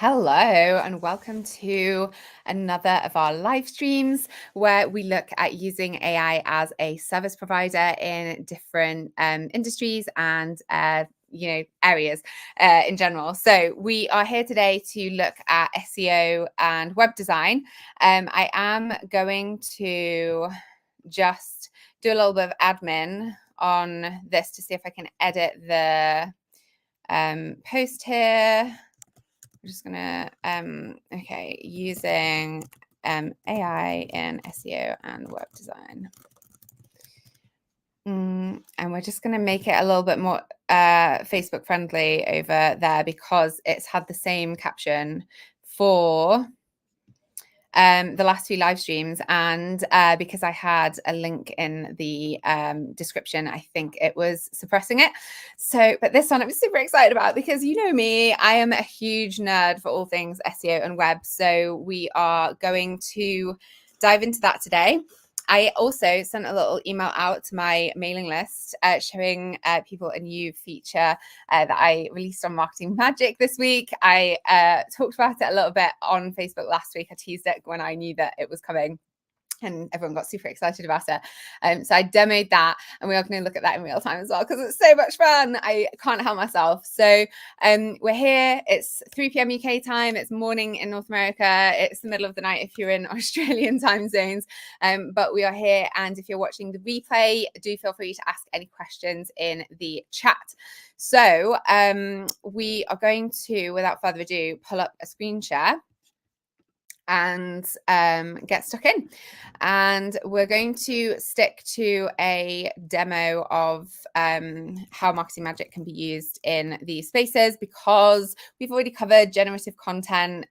Hello and welcome to another of our live streams where we look at using AI as a service provider in different industries and areas in general. So we are here today to look at SEO and web design. I am going to just do a little bit of admin on this to see if I can edit the post here. I'm just gonna, using AI in SEO and web design. And we're just gonna make it a little bit more Facebook friendly over there because it's had the same caption for the last few live streams, and because I had a link in the description, I think it was suppressing it. So, but this one I'm super excited about because you know me, I am a huge nerd for all things SEO and web. So we are going to dive into that today. I also sent a little email out to my mailing list showing people a new feature that I released on Marketing Magic this week. I talked about it a little bit on Facebook last week. I teased it when I knew that it was coming, and everyone got super excited about it. So I demoed that, and we are going to look at that in real time as well because it's so much fun. I can't help myself. So we're here. It's 3 p.m. UK time. It's morning in North America. It's the middle of the night if you're in Australian time zones. But we are here, and if you're watching the replay, do feel free to ask any questions in the chat. So we are going to, without further ado, pull up a screen share and get stuck in, and we're going to stick to a demo of how Marketing Magic can be used in these spaces because we've already covered generative content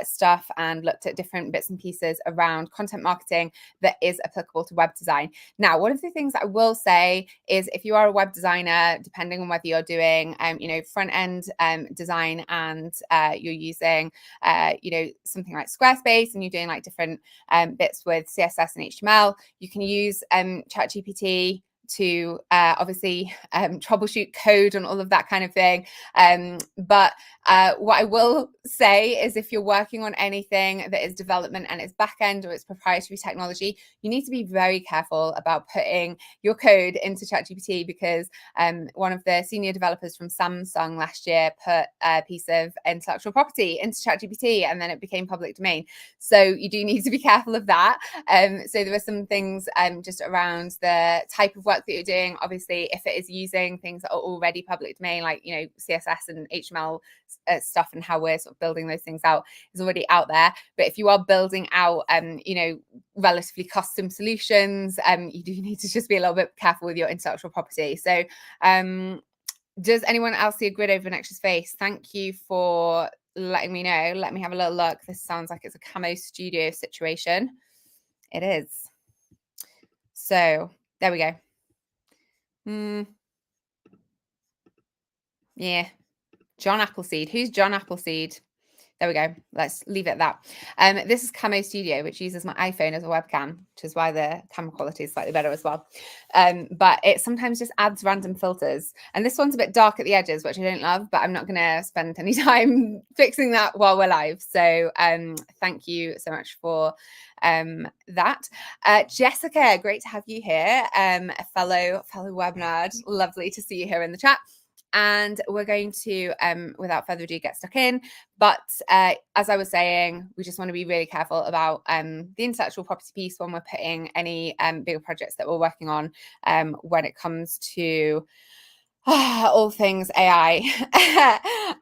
stuff and looked at different bits and pieces around content marketing that is applicable to web design. Now, one of the things that I will say is if you are a web designer, depending on whether you're doing front end design and you're using something like Squarespace and you're doing like different bits with CSS and HTML, you can use ChatGPT to obviously troubleshoot code and all of that kind of thing. But what I will say is if you're working on anything that is development and it's backend or it's proprietary technology, you need to be very careful about putting your code into ChatGPT because one of the senior developers from Samsung last year put a piece of intellectual property into ChatGPT and then it became public domain. So you do need to be careful of that. So there are some things just around the type of work that you're doing. Obviously, if it is using things that are already public domain, like CSS and HTML stuff, and how we're sort of building those things out is already out there. But if you are building out relatively custom solutions, you do need to just be a little bit careful with your intellectual property. So does anyone else see a grid over an extra space? Thank you for letting me know. Let me have a little look. This sounds like it's a Camo Studio situation. It is. So there we go. Yeah. John Appleseed. Who's John Appleseed? There we go. Let's leave it at that. This is Camo Studio, which uses my iPhone as a webcam, which is why the camera quality is slightly better as well. But it sometimes just adds random filters. And this one's a bit dark at the edges, which I don't love, but I'm not going to spend any time fixing that while we're live. So thank you so much for that. Jessica, great to have you here. A fellow web nerd. Lovely to see you here in the chat. And we're going to, without further ado, get stuck in. But as I was saying, we just want to be really careful about the intellectual property piece when we're putting any bigger projects that we're working on when it comes to all things AI.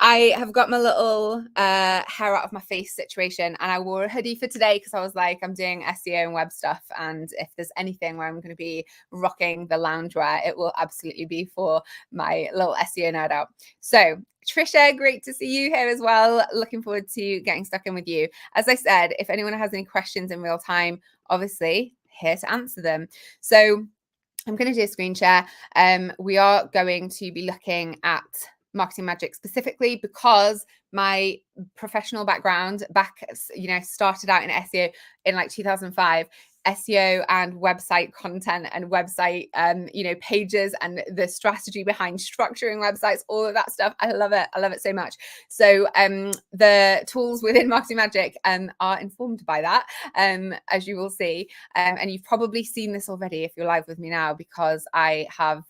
I have got my little hair out of my face situation, and I wore a hoodie for today because I was like, I'm doing SEO and web stuff, and if there's anything where I'm going to be rocking the loungewear, it will absolutely be for my little SEO nerd out. So Trisha, great to see you here as well. Looking forward to getting stuck in with you. As I said, if anyone has any questions in real time, obviously here to answer them. So I'm going to do a screen share. We are going to be looking at Marketing Magic specifically because my professional background started out in SEO in like 2005. SEO and website content and website, pages and the strategy behind structuring websites, all of that stuff. I love it. I love it so much. So the tools within Marketing Magic are informed by that, as you will see. And you've probably seen this already if you're live with me now, because I have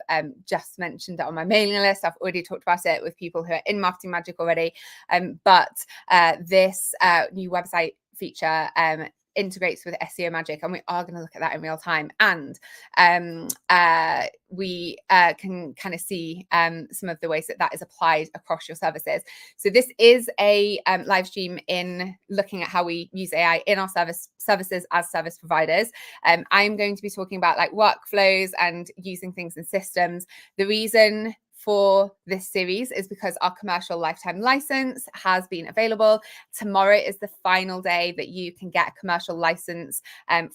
just mentioned it on my mailing list. I've already talked about it with people who are in Marketing Magic already. But this new website feature integrates with SEO Magic, and we are going to look at that in real time. And we can kind of see some of the ways that that is applied across your services. So this is a live stream in looking at how we use AI in our services as service providers. I'm going to be talking about like workflows and using things in systems. The reason for this series is because our commercial lifetime license has been available. Tomorrow is the final day that you can get a commercial license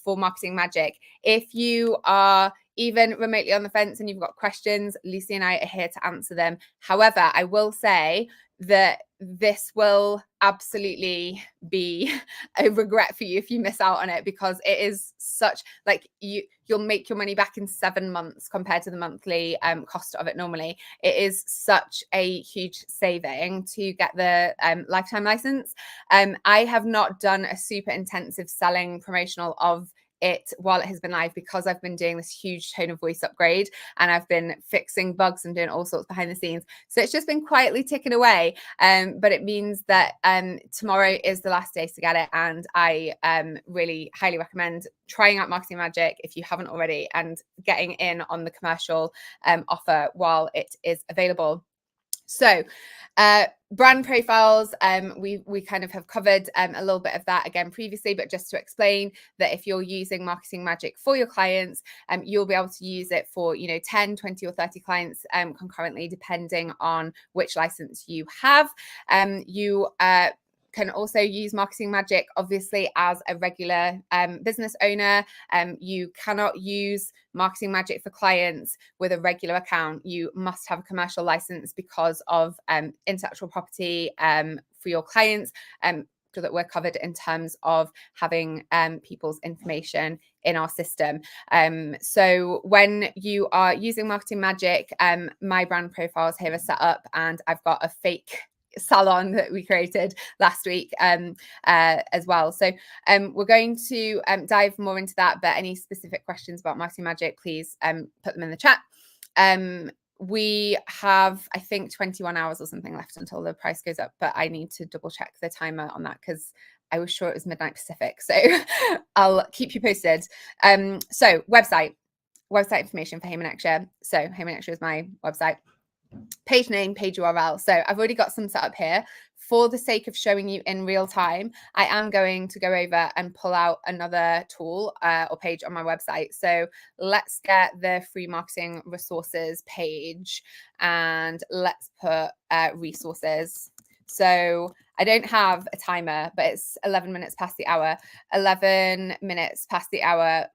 for Marketing Magic. If you are even remotely on the fence and you've got questions, Lucy and I are here to answer them. However, I will say that this will absolutely be a regret for you if you miss out on it, because it is such like you'll make your money back in 7 months compared to the monthly cost of it normally. It is such a huge saving to get the lifetime license. I have not done a super intensive selling promotional of it while it has been live, because I've been doing this huge tone of voice upgrade and I've been fixing bugs and doing all sorts behind the scenes. So it's just been quietly ticking away. But it means that tomorrow is the last day to get it. And I really highly recommend trying out Marketing Magic if you haven't already, and getting in on the commercial offer while it is available. So brand profiles, we kind of have covered a little bit of that again previously, but just to explain that if you're using Marketing Magic for your clients, you'll be able to use it for 10, 20 or 30 clients concurrently, depending on which license you have. You can also use Marketing Magic, obviously, as a regular business owner. You cannot use Marketing Magic for clients with a regular account. You must have a commercial license because of intellectual property for your clients, so that we're covered in terms of having people's information in our system. So when you are using Marketing Magic, my brand profiles here are set up, and I've got a fake salon that we created last week as well. So we're going to dive more into that, but any specific questions about Marketing Magic, please put them in the chat. We have, I think, 21 hours or something left until the price goes up, but I need to double check the timer on that because I was sure it was midnight Pacific. So I'll keep you posted. So website information for Hey Monexia. So Hey Monexia is my website. Page name, page URL. So I've already got some set up here. For the sake of showing you in real time, I am going to go over and pull out another tool or page on my website. So let's get the free marketing resources page and let's put resources. So I don't have a timer, but it's 11 minutes past the hour. 11 minutes past the hour,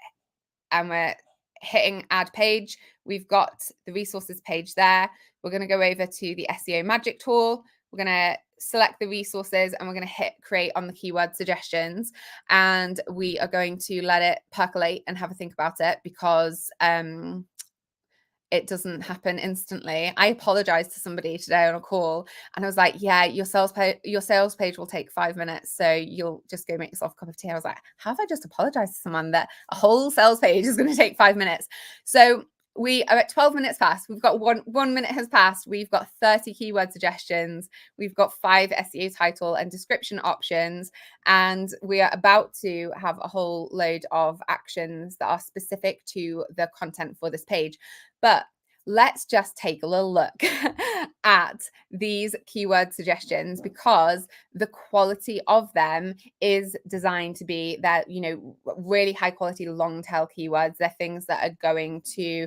and we're hitting add page. We've got the resources page there. We're going to go over to the SEO Magic tool. We're going to select the resources and we're going to hit create on the keyword suggestions. And we are going to let it percolate and have a think about it, because it doesn't happen instantly. I apologized to somebody today on a call and I was like, yeah, your sales page will take 5 minutes. So you'll just go make yourself a cup of tea. I was like, how have I just apologized to someone that a whole sales page is going to take 5 minutes? So we are at 12 minutes past. We've got one minute has passed. We've got 30 keyword suggestions. We've got 5 SEO title and description options. And we are about to have a whole load of actions that are specific to the content for this page. But let's just take a little look at these keyword suggestions, because the quality of them is designed to be that, really high quality long tail keywords. They're things that are going to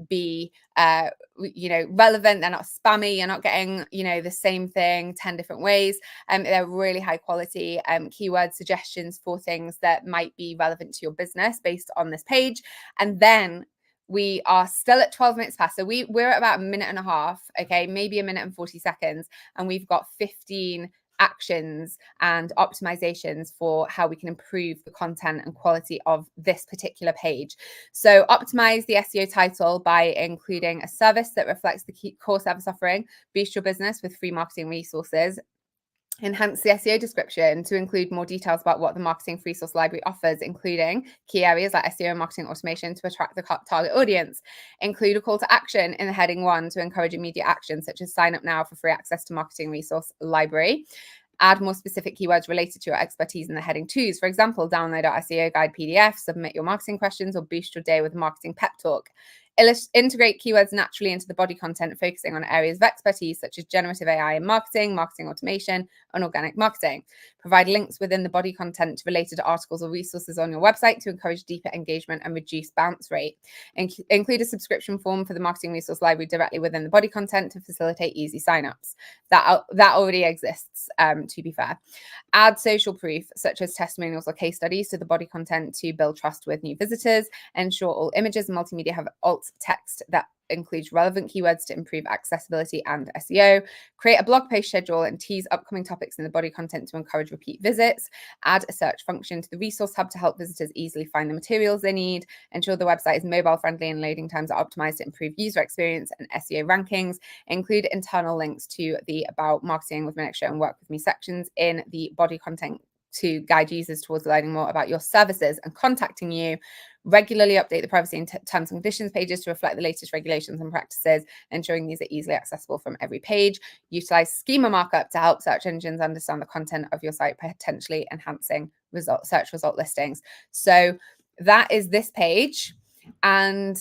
be relevant. They're not spammy. You're not getting the same thing 10 different ways. They're really high quality keyword suggestions for things that might be relevant to your business based on this page. And then we are still at 12 minutes past. So we're at about a minute and a half, okay, maybe a minute and 40 seconds. And we've got 15 actions and optimizations for how we can improve the content and quality of this particular page. So optimize the SEO title by including a service that reflects the key core service offering, boost your business with free marketing resources. Enhance the SEO description to include more details about what the marketing resource library offers, including key areas like SEO and marketing automation to attract the target audience. Include a call to action in the heading 1 to encourage immediate action, such as sign up now for free access to marketing resource library. Add more specific keywords related to your expertise in the heading 2s. For example, download our SEO guide PDF, submit your marketing questions, or boost your day with a marketing pep talk. Integrate keywords naturally into the body content, focusing on areas of expertise such as generative AI in marketing, marketing automation, and organic marketing. Provide links within the body content to related articles or resources on your website to encourage deeper engagement and reduce bounce rate. Include a subscription form for the marketing resource library directly within the body content to facilitate easy signups. That already exists, to be fair. Add social proof, such as testimonials or case studies, to the body content to build trust with new visitors. Ensure all images and multimedia have alt text that includes relevant keywords to improve accessibility and SEO. Create a blog post schedule and tease upcoming topics in the body content to encourage repeat visits. Add a search function to the resource hub to help visitors easily find the materials they need. Ensure the website is mobile friendly and loading times are optimized to improve user experience and SEO rankings. Include internal links to the About, Marketing with Me Next Show, and Work with Me sections in the body content to guide users towards learning more about your services and contacting you. Regularly update the privacy and terms and conditions pages to reflect the latest regulations and practices, ensuring these are easily accessible from every page. Utilize schema markup to help search engines understand the content of your site, potentially enhancing search result listings. So that is this page. And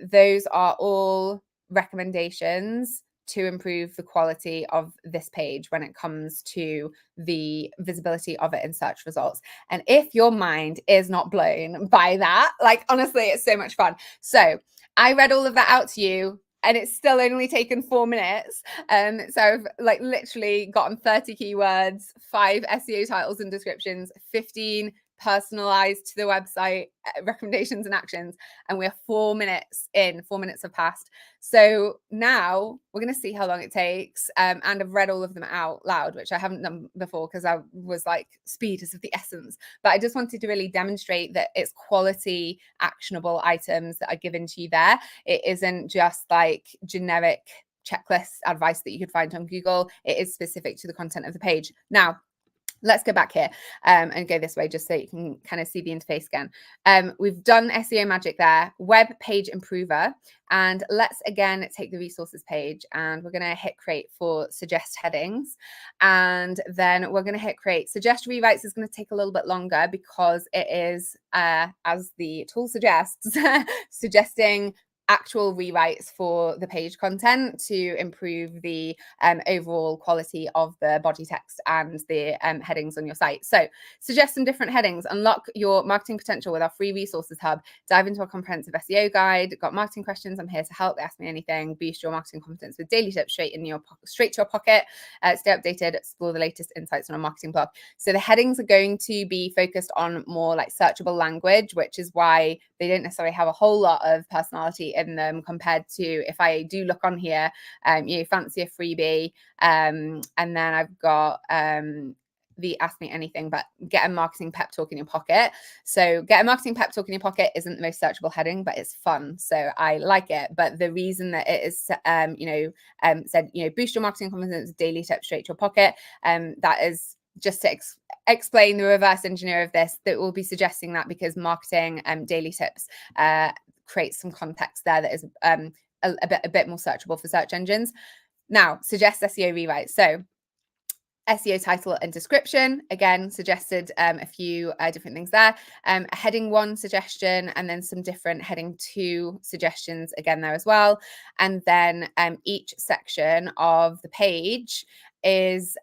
those are all recommendations to improve the quality of this page when it comes to the visibility of it in search results. And if your mind is not blown by that, like, honestly, it's so much fun. So I read all of that out to you, and it's still only taken 4 minutes. So I've like literally gotten 30 keywords, 5 SEO titles and descriptions, 15 personalized to the website recommendations and actions, and we're 4 minutes in. 4 minutes have passed. So now we're going to see how long it takes, and I've read all of them out loud, which I haven't done before because I was like, speed is of the essence. But I just wanted to really demonstrate that it's quality, actionable items that are given to you there. It isn't just like generic checklist advice that you could find on Google. It is specific to the content of the page. Now, let's go back here and go this way just so you can kind of see the interface again. We've done SEO magic there, web page improver. And let's again take the resources page, and we're going to hit create for suggest headings. And then we're going to hit create. Suggest rewrites is going to take a little bit longer because it is, as the tool suggests, suggesting actual rewrites for the page content to improve the overall quality of the body text and the headings on your site. So suggest some different headings, unlock your marketing potential with our free resources hub, dive into a comprehensive SEO guide, got marketing questions, I'm here to help, ask me anything, boost your marketing confidence with daily tips straight to your pocket, stay updated, explore the latest insights on our marketing blog. So the headings are going to be focused on more like searchable language, which is why they don't necessarily have a whole lot of personality in them compared to if I do look on here, you know, fancy a freebie, and then I've got the ask me anything, but get a marketing pep talk in your pocket. So get a marketing pep talk in your pocket isn't the most searchable heading, but it's fun, so I like it. But the reason that it is said, you know, boost your marketing confidence, daily tips straight to your pocket, that is just to explain the reverse engineer of this, that will be suggesting that because marketing daily tips creates some context there that is a bit more searchable for search engines. Now, suggest SEO rewrite. So SEO title and description, again, suggested a few different things there. A heading 1 suggestion, and then some different heading 2 suggestions again there as well. And then each section of the page is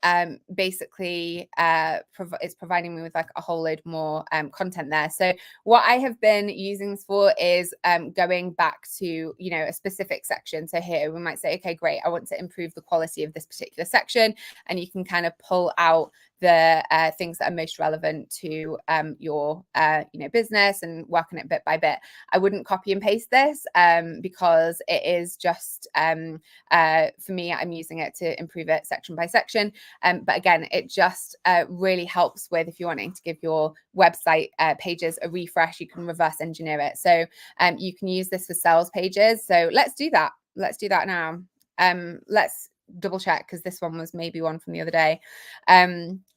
basically it's providing me with like a whole load more content there. So what I have been using this for is going back to, you know, a specific section. So here we might say, okay, great, I want to improve the quality of this particular section, and you can kind of pull out the things that are most relevant to your business and work on it bit by bit. I wouldn't copy and paste this because it is just for me, I'm using it to improve it section by section. But again, it just really helps with if you're wanting to give your website pages a refresh, you can reverse engineer it. So you can use this for sales pages. So let's do that. Let's do that now. Let's double check because this one was maybe one from the other day.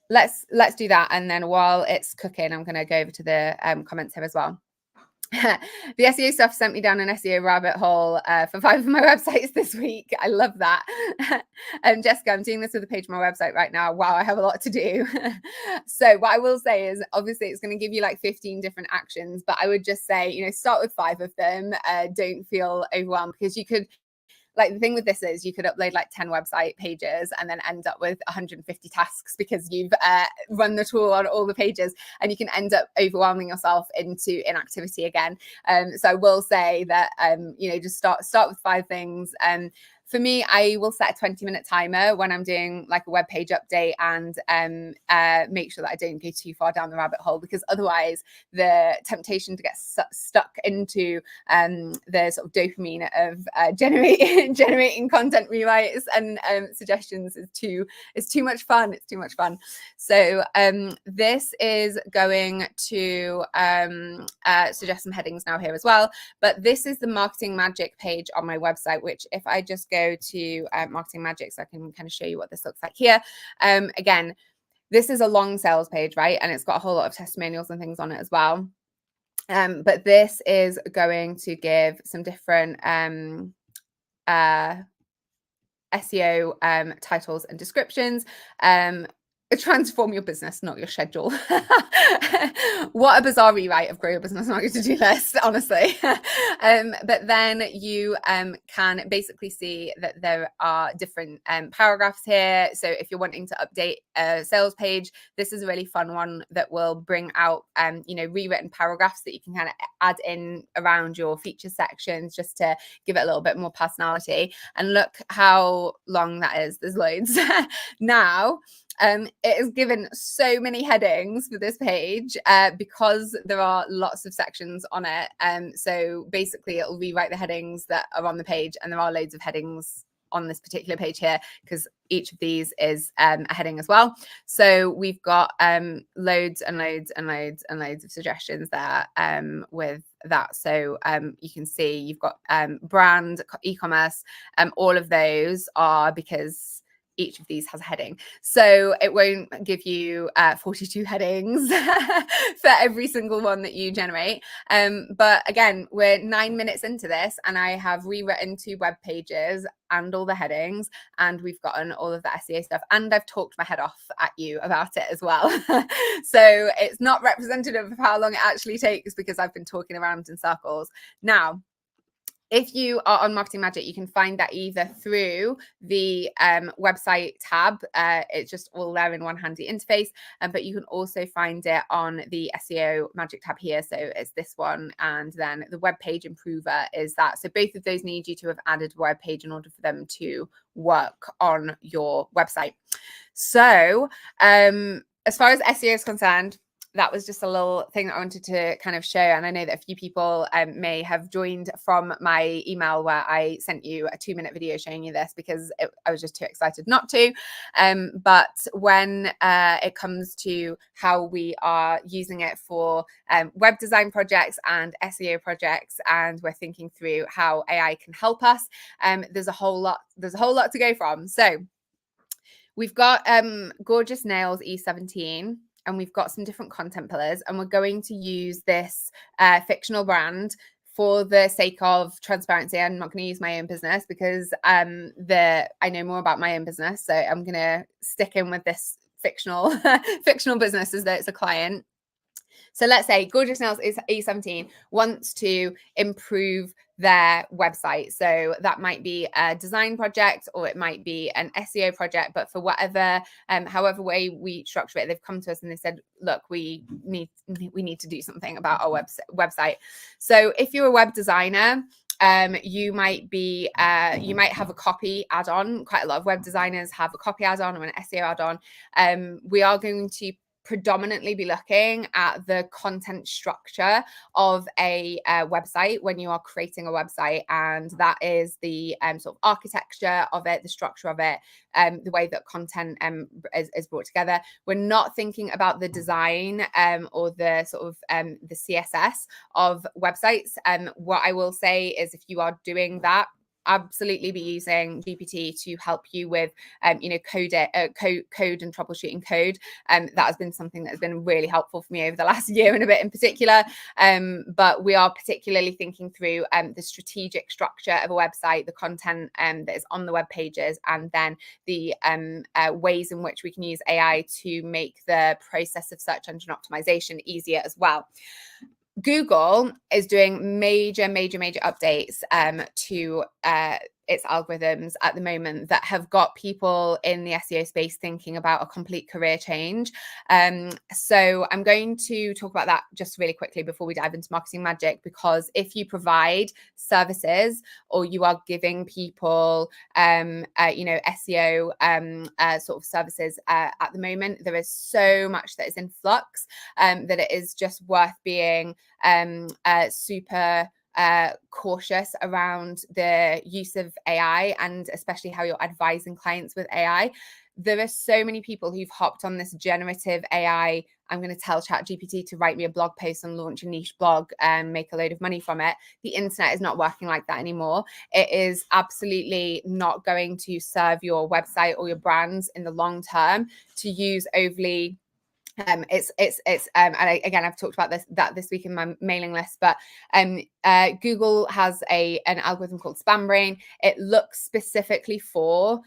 Let's do that. And then while it's cooking, I'm going to go over to the comments here as well. The SEO stuff sent me down an SEO rabbit hole for 5 of my websites this week. I love that. Jessica, I'm doing this with a page on my website right now. Wow, I have a lot to do. So what I will say is, obviously, it's going to give you like 15 different actions, but I would just say, start with 5 of them. Don't feel overwhelmed because you could. Like the thing with this is you could upload like 10 website pages and then end up with 150 tasks because you've run the tool on all the pages, and you can end up overwhelming yourself into inactivity again. So I will say that, just start with 5 things. For me, I will set a 20-minute timer when I'm doing like a web page update and make sure that I don't go too far down the rabbit hole, because otherwise the temptation to get stuck into the sort of dopamine of generating content rewrites and suggestions is too much fun. It's too much fun. So this is going to suggest some headings now here as well. But this is the Marketing Magic page on my website, which if I just go to Marketing Magic, so I can kind of show you what this looks like here. Again, this is a long sales page, right? And it's got a whole lot of testimonials and things on it as well. But this is going to give some different SEO titles and descriptions. Transform your business, not your schedule. What a bizarre rewrite of Grow Your Business, Not Your To-Do List, honestly. But then you can basically see that there are different paragraphs here. So if you're wanting to update a sales page, this is a really fun one that will bring out rewritten paragraphs that you can kind of add in around your feature sections just to give it a little bit more personality. And look how long that is. There's loads. Now, it is given so many headings for this page because there are lots of sections on it. So basically it'll rewrite the headings that are on the page, and there are loads of headings on this particular page here because each of these is a heading as well. So we've got loads and loads and loads and loads of suggestions there with that. So you can see you've got brand, e-commerce, all of those are because each of these has a heading. So it won't give you 42 headings for every single one that you generate. But again, we're 9 minutes into this and I have rewritten 2 web pages and all the headings, and we've gotten all of the SEO stuff, and I've talked my head off at you about it as well. So it's not representative of how long it actually takes because I've been talking around in circles. Now, if you are on Marketing Magic, you can find that either through the website tab. It's just all there in one handy interface. But you can also find it on the SEO Magic tab here. So it's this one. And then the web page improver is that. So both of those need you to have added a web page in order for them to work on your website. So as far as SEO is concerned, that was just a little thing that I wanted to kind of show. And I know that a few people may have joined from my email where I sent you a 2-minute video showing you this because I was just too excited not to. But when it comes to how we are using it for web design projects and SEO projects, and we're thinking through how AI can help us, there's a whole lot to go from. So we've got Gorgeous Nails E17. And we've got some different content pillars, and we're going to use this fictional brand for the sake of transparency. I'm not going to use my own business because I know more about my own business. So I'm going to stick in with this fictional business as though it's a client. So let's say Gorgeous Nails E17 wants to improve their website. So that might be a design project or it might be an SEO project, but for whatever, however way we structure it, they've come to us and they said, look, we need to do something about our website. So if you're a web designer, you might have a copy add-on. Quite a lot of web designers have a copy add-on or an SEO add-on. We are going to predominantly be looking at the content structure of a website when you are creating a website, and that is the sort of architecture of it, the structure of it, the way that content is brought together. We're not thinking about the design or the sort of the CSS of websites. What I will say is, if you are doing that, absolutely be using GPT to help you with, code and troubleshooting code. That has been something that has been really helpful for me over the last year and a bit in particular. But we are particularly thinking through the strategic structure of a website, the content that is on the web pages, and then the ways in which we can use AI to make the process of search engine optimization easier as well. Google is doing major updates to its algorithms at the moment that have got people in the SEO space thinking about a complete career change. So I'm going to talk about that just really quickly before we dive into marketing magic, because if you provide services or you are giving people, SEO sort of services at the moment, there is so much that is in flux that it is just worth being super cautious around the use of AI, and especially how you're advising clients with AI. There are so many people who've hopped on this generative AI. I'm going to tell ChatGPT to write me a blog post and launch a niche blog and make a load of money from it. The internet is not working like that anymore. It is absolutely not going to serve your website or your brands in the long term to use overly and I've talked about this week in my mailing list, but Google has an algorithm called SpamBrain. It looks specifically for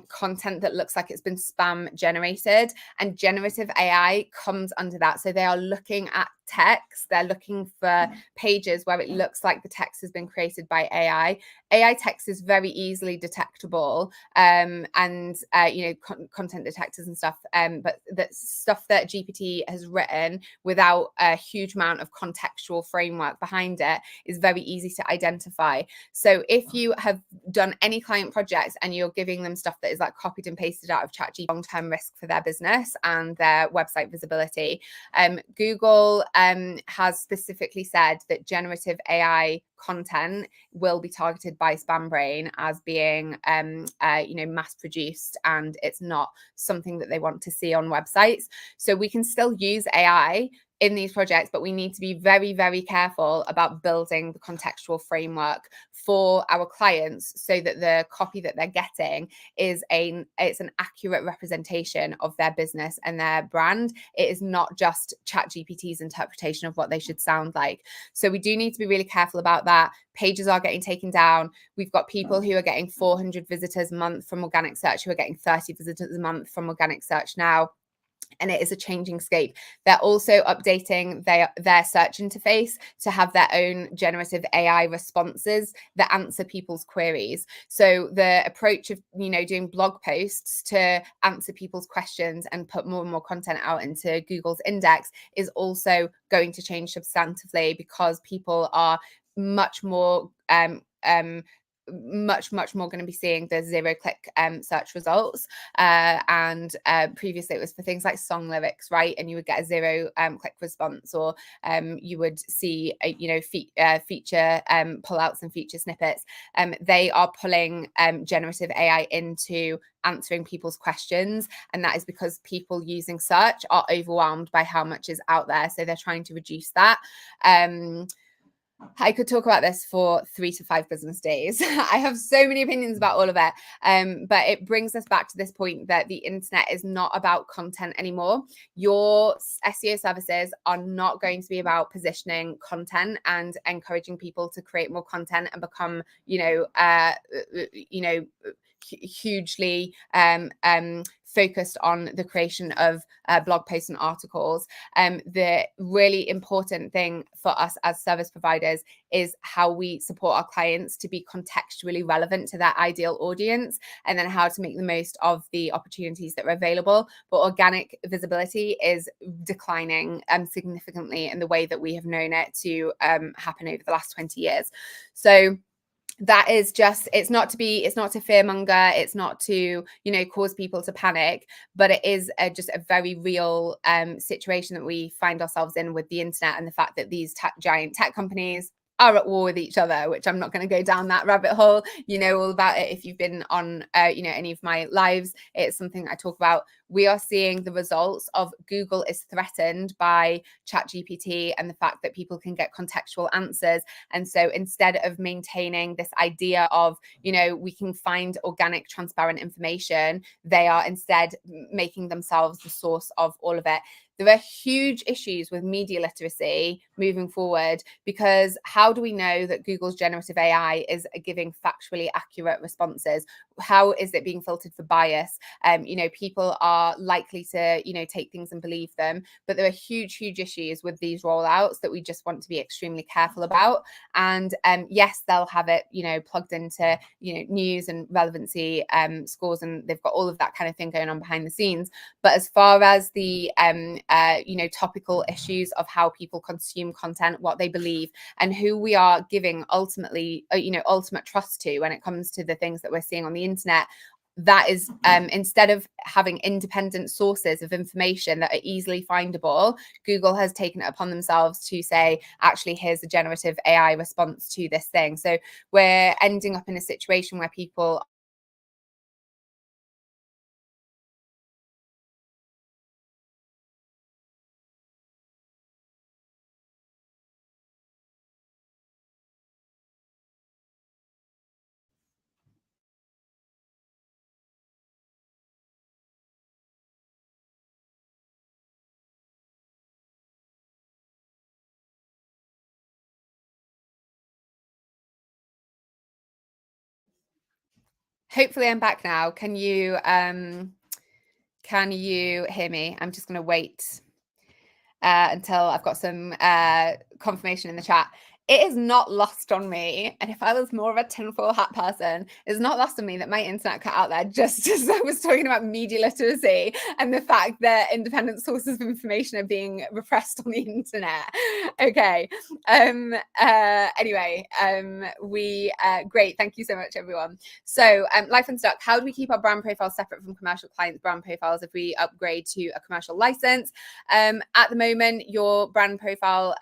content that looks like it's been spam generated, and generative AI comes under that. So they are looking at text. They're looking for pages where it looks like the text has been created by AI. AI text is very easily detectable, and content detectors and stuff. But the stuff that GPT has written without a huge amount of contextual framework behind it is very easy to identify. So if you have done any client projects and you're giving them stuff that is like copied and pasted out of ChatGPT, long-term risk for their business and their website visibility. Google has specifically said that generative AI content will be targeted by SpamBrain as being mass produced, and it's not something that they want to see on websites. So we can still use AI in these projects, but we need to be very, very careful about building the contextual framework for our clients so that the copy that they're getting is it's an accurate representation of their business and their brand. It is not just ChatGPT's interpretation of what they should sound like. So we do need to be really careful about that. Pages are getting taken down. We've got people who are getting 400 visitors a month from organic search who are getting 30 visitors a month from organic search now. And it is a changing scape. They're also updating their search interface to have their own generative AI responses that answer people's queries. So the approach of, doing blog posts to answer people's questions and put more and more content out into Google's index is also going to change substantively, because people are much more going to be seeing the 0-click search results, and previously it was for things like song lyrics, right? And you would get a 0-click response, or you would see feature pullouts and feature snippets. They are pulling generative AI into answering people's questions, and that is because people using search are overwhelmed by how much is out there, so they're trying to reduce that. I could talk about this for 3 to 5 business days. I have so many opinions about all of it. But it brings us back to this point that the internet is not about content anymore. Your SEO services are not going to be about positioning content and encouraging people to create more content and become, hugely focused on the creation of blog posts and articles. The really important thing for us as service providers is how we support our clients to be contextually relevant to their ideal audience, and then how to make the most of the opportunities that are available. But organic visibility is declining significantly in the way that we have known it to happen over the last 20 years. So that is just, it's not to fearmonger, it's not to, cause people to panic, but it is just a very real situation that we find ourselves in with the internet, and the fact that these giant tech companies are at war with each other, which I'm not going to go down that rabbit hole. You know all about it if you've been on any of my lives. It's something I talk about. We are seeing the results of Google is threatened by ChatGPT and the fact that people can get contextual answers. And so instead of maintaining this idea of, we can find organic, transparent information, they are instead making themselves the source of all of it. There are huge issues with media literacy moving forward, because how do we know that Google's generative AI is giving factually accurate responses? How is it being filtered for bias? People are likely to, take things and believe them, but there are huge issues with these rollouts that we just want to be extremely careful about. And yes, they'll have it, plugged into, news and relevancy scores, and they've got all of that kind of thing going on behind the scenes. But as far as the topical issues of how people consume content, what they believe, and who we are giving ultimately, ultimate trust to when it comes to the things that we're seeing on the internet, that is instead of having independent sources of information that are easily findable, Google has taken it upon themselves to say, actually, here's a generative AI response to this thing. So we're ending up in a situation where people hopefully I'm back now. Can you hear me? I'm just going to wait until I've got some confirmation in the chat. It is not lost on me, and if I was more of a tinfoil hat person, it's not lost on me that my internet cut out there just as I was talking about media literacy and the fact that independent sources of information are being repressed on the internet. Okay. Anyway, great. Thank you so much, everyone. So Life Unstuck, how do we keep our brand profiles separate from commercial clients' brand profiles if we upgrade to a commercial license? At the moment, your brand profile,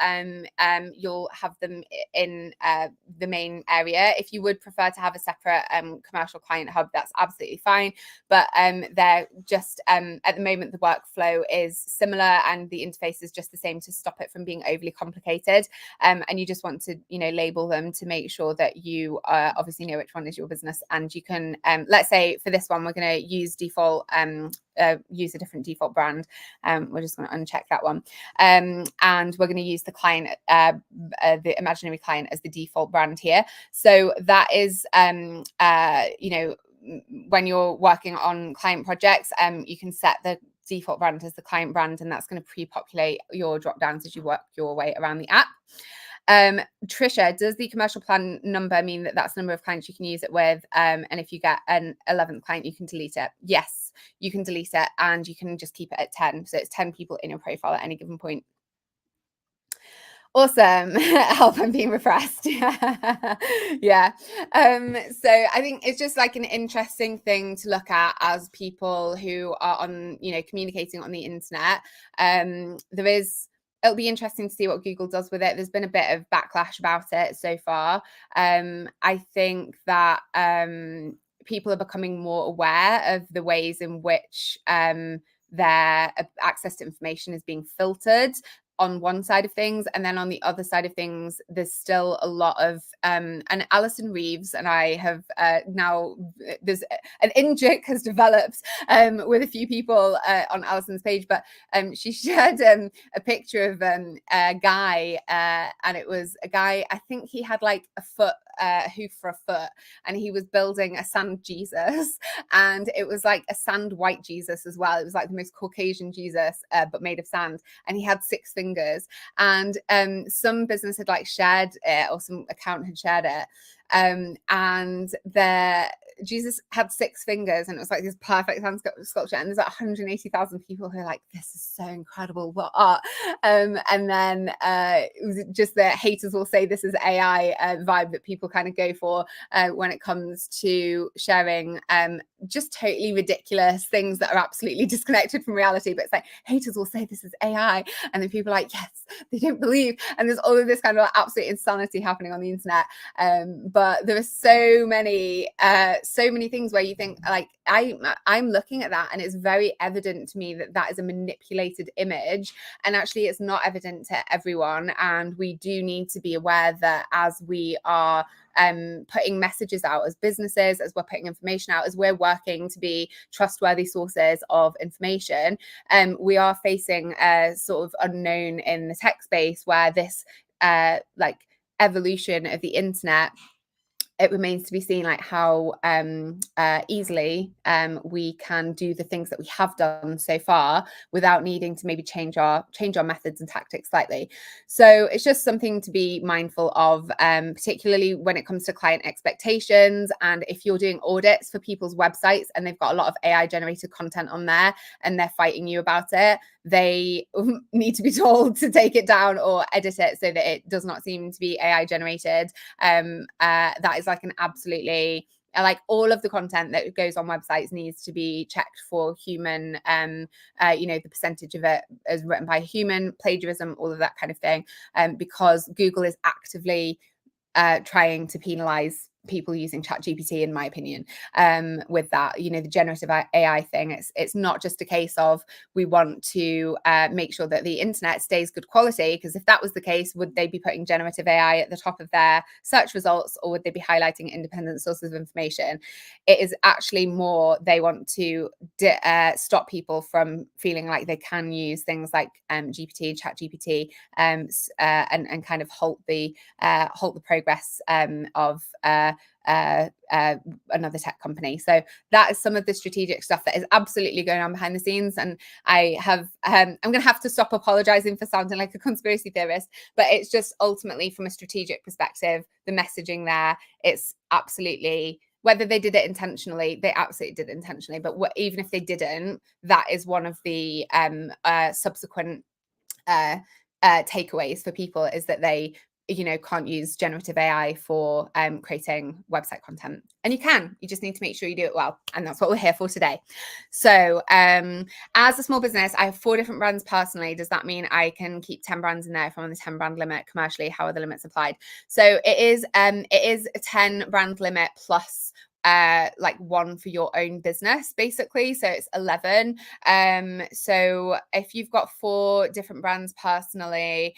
you'll have them in the main area. If you would prefer to have a separate commercial client hub, that's absolutely fine. But they're just at the moment, the workflow is similar and the interface is just the same to stop it from being overly complicated. And you just want to, label them to make sure that you obviously know which one is your business. And you can, let's say for this one, we're going to use default, use a different default brand. We're just going to uncheck that one. And we're going to use the client, the imaginary client as the default brand here. So that is, when you're working on client projects, you can set the default brand as the client brand, and that's going to pre-populate your drop downs as you work your way around the app. Trisha, does the commercial plan number mean that that's the number of clients you can use it with? And if you get an 11th client, you can delete it? Yes, you can delete it, and you can just keep it at 10. So it's 10 people in your profile at any given point. Awesome. Help, I'm being repressed. Yeah. So I think it's just like an interesting thing to look at as people who are on, communicating on the internet. It'll be interesting to see what Google does with it. There's been a bit of backlash about it so far. I think that people are becoming more aware of the ways in which their access to information is being filtered on one side of things, and then on the other side of things, there's still a lot of and Alison Reeves and I have now there's an in-joke has developed with a few people on Alison's page, but she shared a picture of a guy, and it was a guy, I think he had like a hoof for a foot, and he was building a sand Jesus, and it was like a sand white Jesus as well. It was like the most Caucasian Jesus, but made of sand, and he had 6 fingers. And some business had like shared it, or some account had shared it, and Jesus had 6 fingers, and it was like this perfect hand sculpture. And there's like 180,000 people who are like, "This is so incredible! What art?" And then it was just the haters will say this is AI vibe that people kind of go for when it comes to sharing just totally ridiculous things that are absolutely disconnected from reality. But it's like haters will say this is AI, and then people are like, yes, they don't believe. And there's all of this kind of absolute insanity happening on the internet. But there are so many things where you think like I'm looking at that, and it's very evident to me that that is a manipulated image, and actually it's not evident to everyone. And we do need to be aware that as we are putting messages out as businesses, as we're putting information out, as we're working to be trustworthy sources of information, we are facing a sort of unknown in the tech space where this like evolution of the internet, it remains to be seen like how easily we can do the things that we have done so far without needing to maybe change our methods and tactics slightly. So it's just something to be mindful of, particularly when it comes to client expectations. And if you're doing audits for people's websites and they've got a lot of AI generated content on there and they're fighting you about it, they need to be told to take it down or edit it so that it does not seem to be AI generated. That is like an absolutely, like all of the content that goes on websites needs to be checked for human, the percentage of it is written by a human, plagiarism, all of that kind of thing, because Google is actively trying to penalize people using ChatGPT, in my opinion, with that, the generative AI thing. It's not just a case of we want to make sure that the internet stays good quality, because if that was the case, would they be putting generative AI at the top of their search results, or would they be highlighting independent sources of information? It is actually more they want to stop people from feeling like they can use things like GPT, ChatGPT, and kind of halt the progress of another tech company. So that is some of the strategic stuff that is absolutely going on behind the scenes. And I have I'm going to have to stop apologizing for sounding like a conspiracy theorist, but it's just ultimately from a strategic perspective, the messaging there, it's absolutely, whether they did it intentionally, they absolutely did it intentionally. But even if they didn't, that is one of the subsequent takeaways for people, is that they can't use generative AI for creating website content. And you just need to make sure you do it well. And that's what we're here for today. So as a small business, I have 4 different brands personally. Does that mean I can keep 10 brands in there if I'm on the 10 brand limit commercially? How are the limits applied? So it is a 10 brand limit plus like 1 for your own business, basically. So it's 11. So if you've got 4 different brands personally,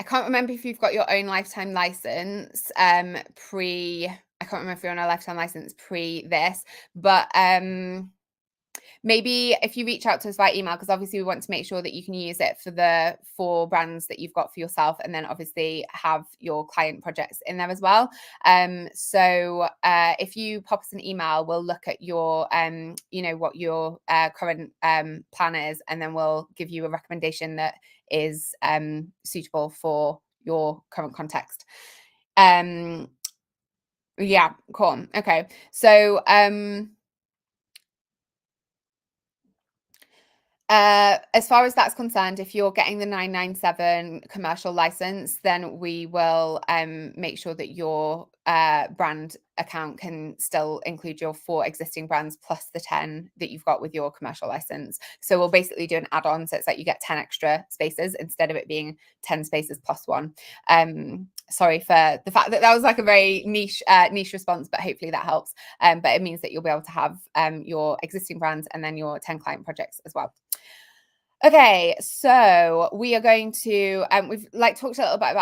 I can't remember if you've got your own lifetime license I can't remember if you're on a lifetime license pre this, but maybe if you reach out to us via email, because obviously we want to make sure that you can use it for the 4 brands that you've got for yourself, and then obviously have your client projects in there as well. So if you pop us an email, we'll look at your what your current plan is, and then we'll give you a recommendation that is suitable for your current context. Yeah, cool. Okay. So as far as that's concerned, if you're getting the 997 commercial license, then we will make sure that your brand account can still include your 4 existing brands plus the 10 that you've got with your commercial license. So we'll basically do an add-on, so it's like you get 10 extra spaces instead of it being 10 spaces plus 1. Sorry for the fact that that was like a very niche response, but hopefully that helps. But it means that you'll be able to have your existing brands and then your 10 client projects as well. Okay, so we are going to we've like talked a little bit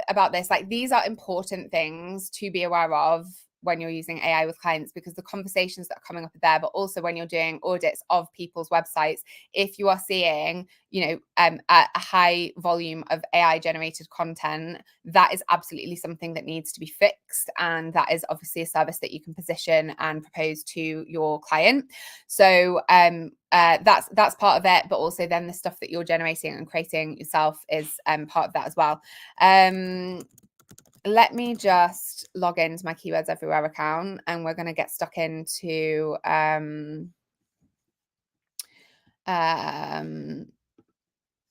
about this. Like, these are important things to be aware of when you're using AI with clients, because the conversations that are coming up are there, but also when you're doing audits of people's websites, if you are seeing, you know, a high volume of AI generated content, that is absolutely something that needs to be fixed. And that is obviously a service that you can position and propose to your client. So that's part of it, but also then the stuff that you're generating and creating yourself is part of that as well. Let me just log into my Keywords Everywhere account, and we're going to get stuck into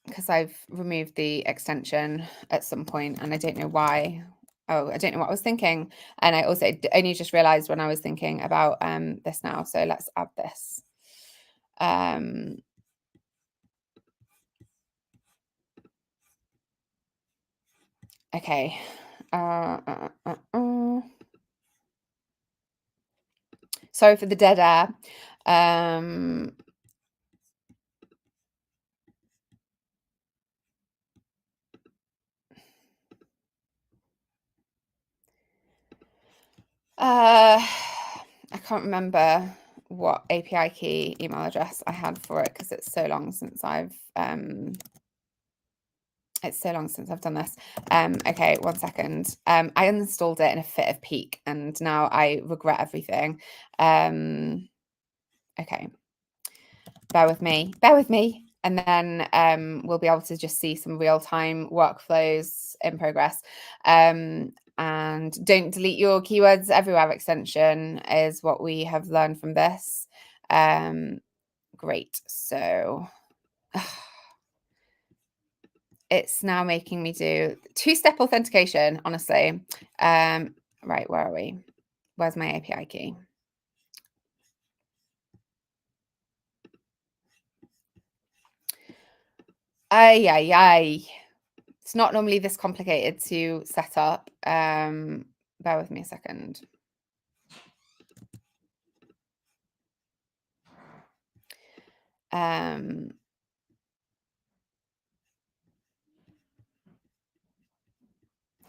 because I've removed the extension at some point and I don't know why. Oh, I don't know what I was thinking. And I also only just realized when I was thinking about this now. So let's add this. Okay. Sorry for the dead air. I can't remember what API key email address I had for it because it's so long since I've done this. Okay, 1 second. I uninstalled it in a fit of pique and now I regret everything. Okay, bear with me. And then we'll be able to just see some real-time workflows in progress. And don't delete your Keywords Everywhere extension is what we have learned from this. Great. So it's now making me do 2-step authentication, honestly. Right, where are we? Where's my API key? It's not normally this complicated to set up. Bear with me a second.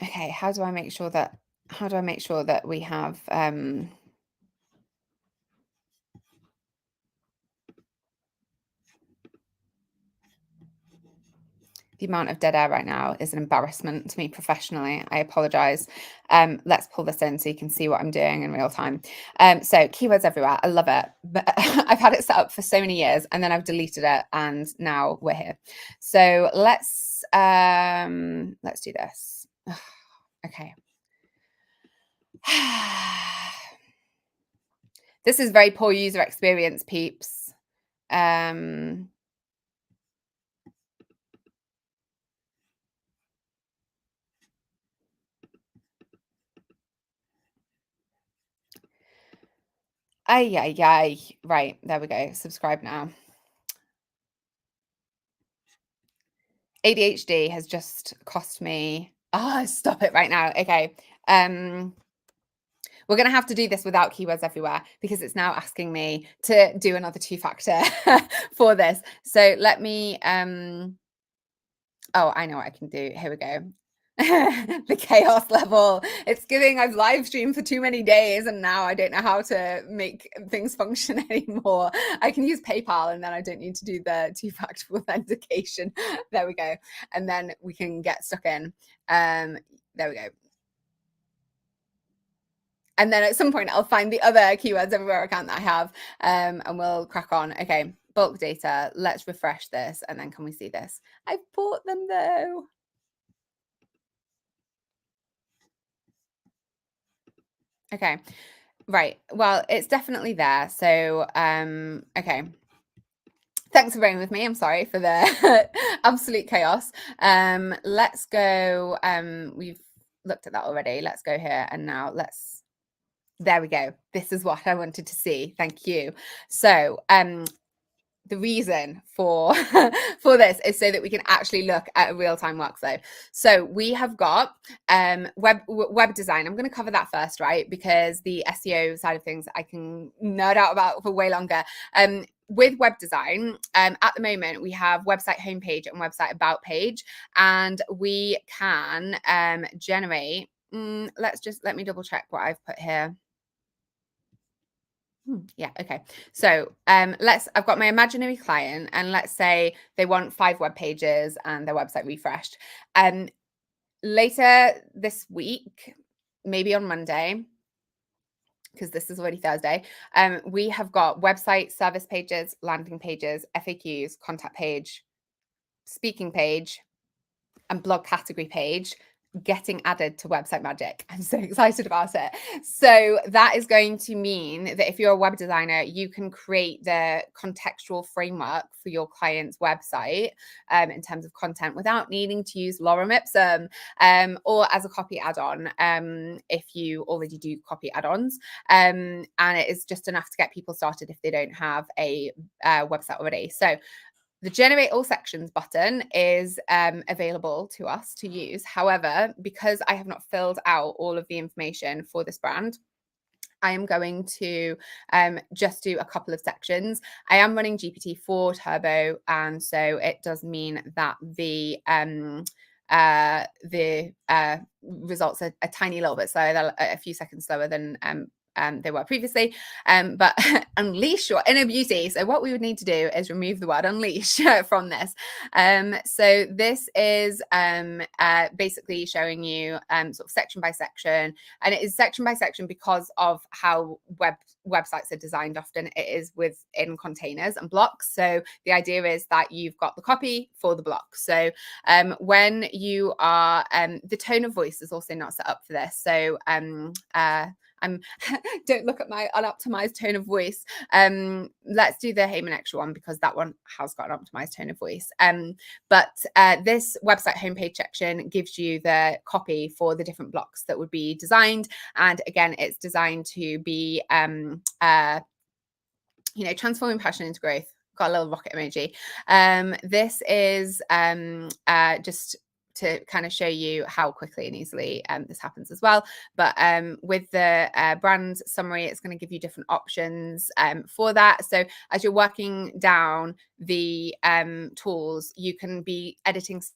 Okay, how do I make sure that we have the amount of dead air right now is an embarrassment to me professionally. I apologize. Let's pull this in so you can see what I'm doing in real time. So Keywords Everywhere, I love it. But I've had it set up for so many years and then I've deleted it and now we're here. So let's do this. Okay. This is very poor user experience, peeps. Right, there we go. Subscribe now. ADHD has just cost me. Stop it right now. Okay. We're going to have to do this without Keywords Everywhere because it's now asking me to do another 2-factor for this. So let me, oh, I know what I can do. Here we go. The chaos level. It's giving I've live streamed for too many days and now I don't know how to make things function anymore. I can use PayPal and then I don't need to do the 2-factor authentication. There we go. And then we can get stuck in. There we go. And then at some point I'll find the other Keywords Everywhere account that I have and we'll crack on. Okay, bulk data. Let's refresh this and then can we see this? I've bought them though. Okay, right. Well, it's definitely there. So, okay. Thanks for bearing with me. I'm sorry for the absolute chaos. Let's go. We've looked at that already. Let's go here and now there we go. This is what I wanted to see. Thank you. So, the reason for for this is so that we can actually look at a real-time workflow. So we have got web design. I'm going to cover that first, right? Because the SEO side of things I can nerd out about for way longer. With web design, at the moment we have website homepage and website about page, and we can generate. Let me double check what I've put here. Yeah. Okay. So I've got my imaginary client, and let's say they want 5 web pages and their website refreshed. Later this week, maybe on Monday, because this is already Thursday, we have got website service pages, landing pages, FAQs, contact page, speaking page, and blog category page getting added to Website Magic. I'm so excited about it. So that is going to mean that if you're a web designer, you can create the contextual framework for your client's website in terms of content without needing to use lorem ipsum or as a copy add-on if you already do copy add-ons. And it is just enough to get people started if they don't have a website already. So the generate all sections button is available to us to use. However, because I have not filled out all of the information for this brand, I am going to just do a couple of sections. I am running GPT-4 Turbo, and so it does mean that the results are a tiny little bit slower. They're a few seconds slower than they were previously, but unleash your inner beauty. So what we would need to do is remove the word unleash from this. So this is basically showing you sort of section by section, and it is section by section because of how websites are designed. Often it is within containers and blocks. So the idea is that you've got the copy for the block. So when you are, the tone of voice is also not set up for this. So don't look at my unoptimized tone of voice. Let's do the Heyman Extra one because that one has got an optimized tone of voice. But this website homepage section gives you the copy for the different blocks that would be designed. And again, it's designed to be, transforming passion into growth. Got a little rocket emoji. This is just to kind of show you how quickly and easily this happens as well. But with the brand summary, it's going to give you different options for that. So as you're working down the tools, you can be editing to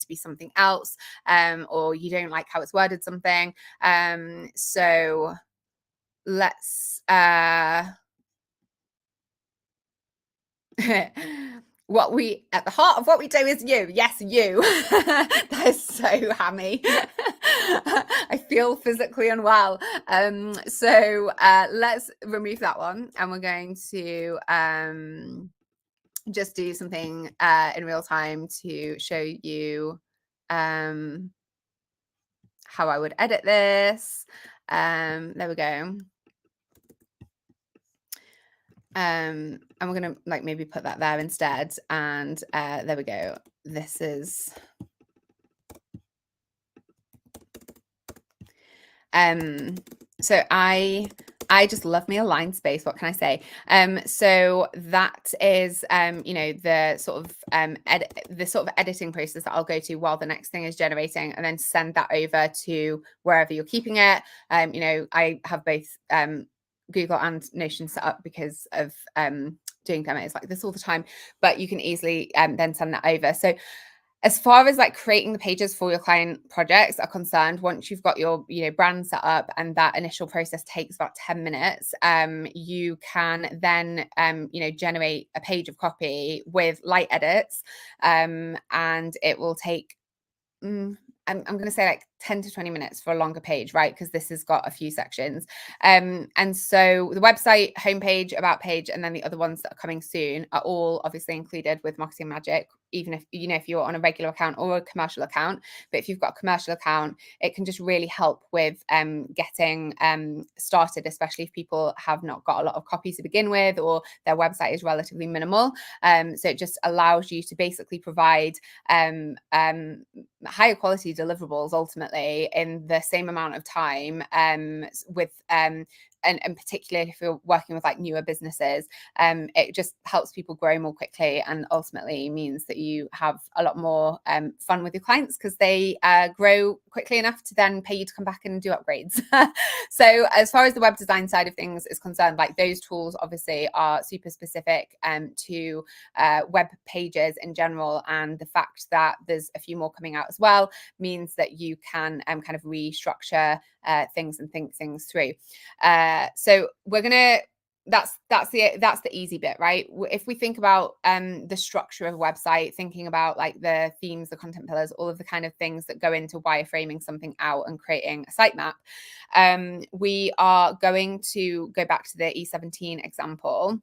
be something else, or you don't like how it's worded something. So let's what we at the heart of what we do is you. Yes, you. That is so hammy. I feel physically unwell. So let's remove that one, and we're going to just do something in real time to show you how I would edit this. There we go. And we're gonna maybe put that there instead, and there we go. This is so I just love me a line space. What can I say? So that is the sort of editing process that I'll go to while the next thing is generating, and then send that over to wherever you're keeping it. I have both Google and Notion set up because of doing demos like this all the time, but you can easily then send that over. So as far as creating the pages for your client projects are concerned, once you've got your brand set up, and that initial process takes about 10 minutes, you can then generate a page of copy with light edits, and it will take I'm going to say 10 to 20 minutes for a longer page, right? Because this has got a few sections. And so the website, homepage, about page, and then the other ones that are coming soon are all obviously included with Marketing Magic even if, you know, if you're on a regular account or a commercial account. But if you've got a commercial account, it can just really help with getting started, especially if people have not got a lot of copies to begin with, or their website is relatively minimal. So it just allows you to basically provide higher quality deliverables ultimately in the same amount of time, with and particularly if you're working with like newer businesses, it just helps people grow more quickly, and ultimately means that you have a lot more fun with your clients, because they grow quickly enough to then pay you to come back and do upgrades. So as far as the web design side of things is concerned, like those tools obviously are super specific to web pages in general, and the fact that there's a few more coming out as well means that you can kind of restructure things and think things through. So we're gonna, that's the easy bit, right? If we think about the structure of a website, thinking about like the themes, the content pillars, all of the kind of things that go into wireframing something out and creating a sitemap, we are going to go back to the E17 example.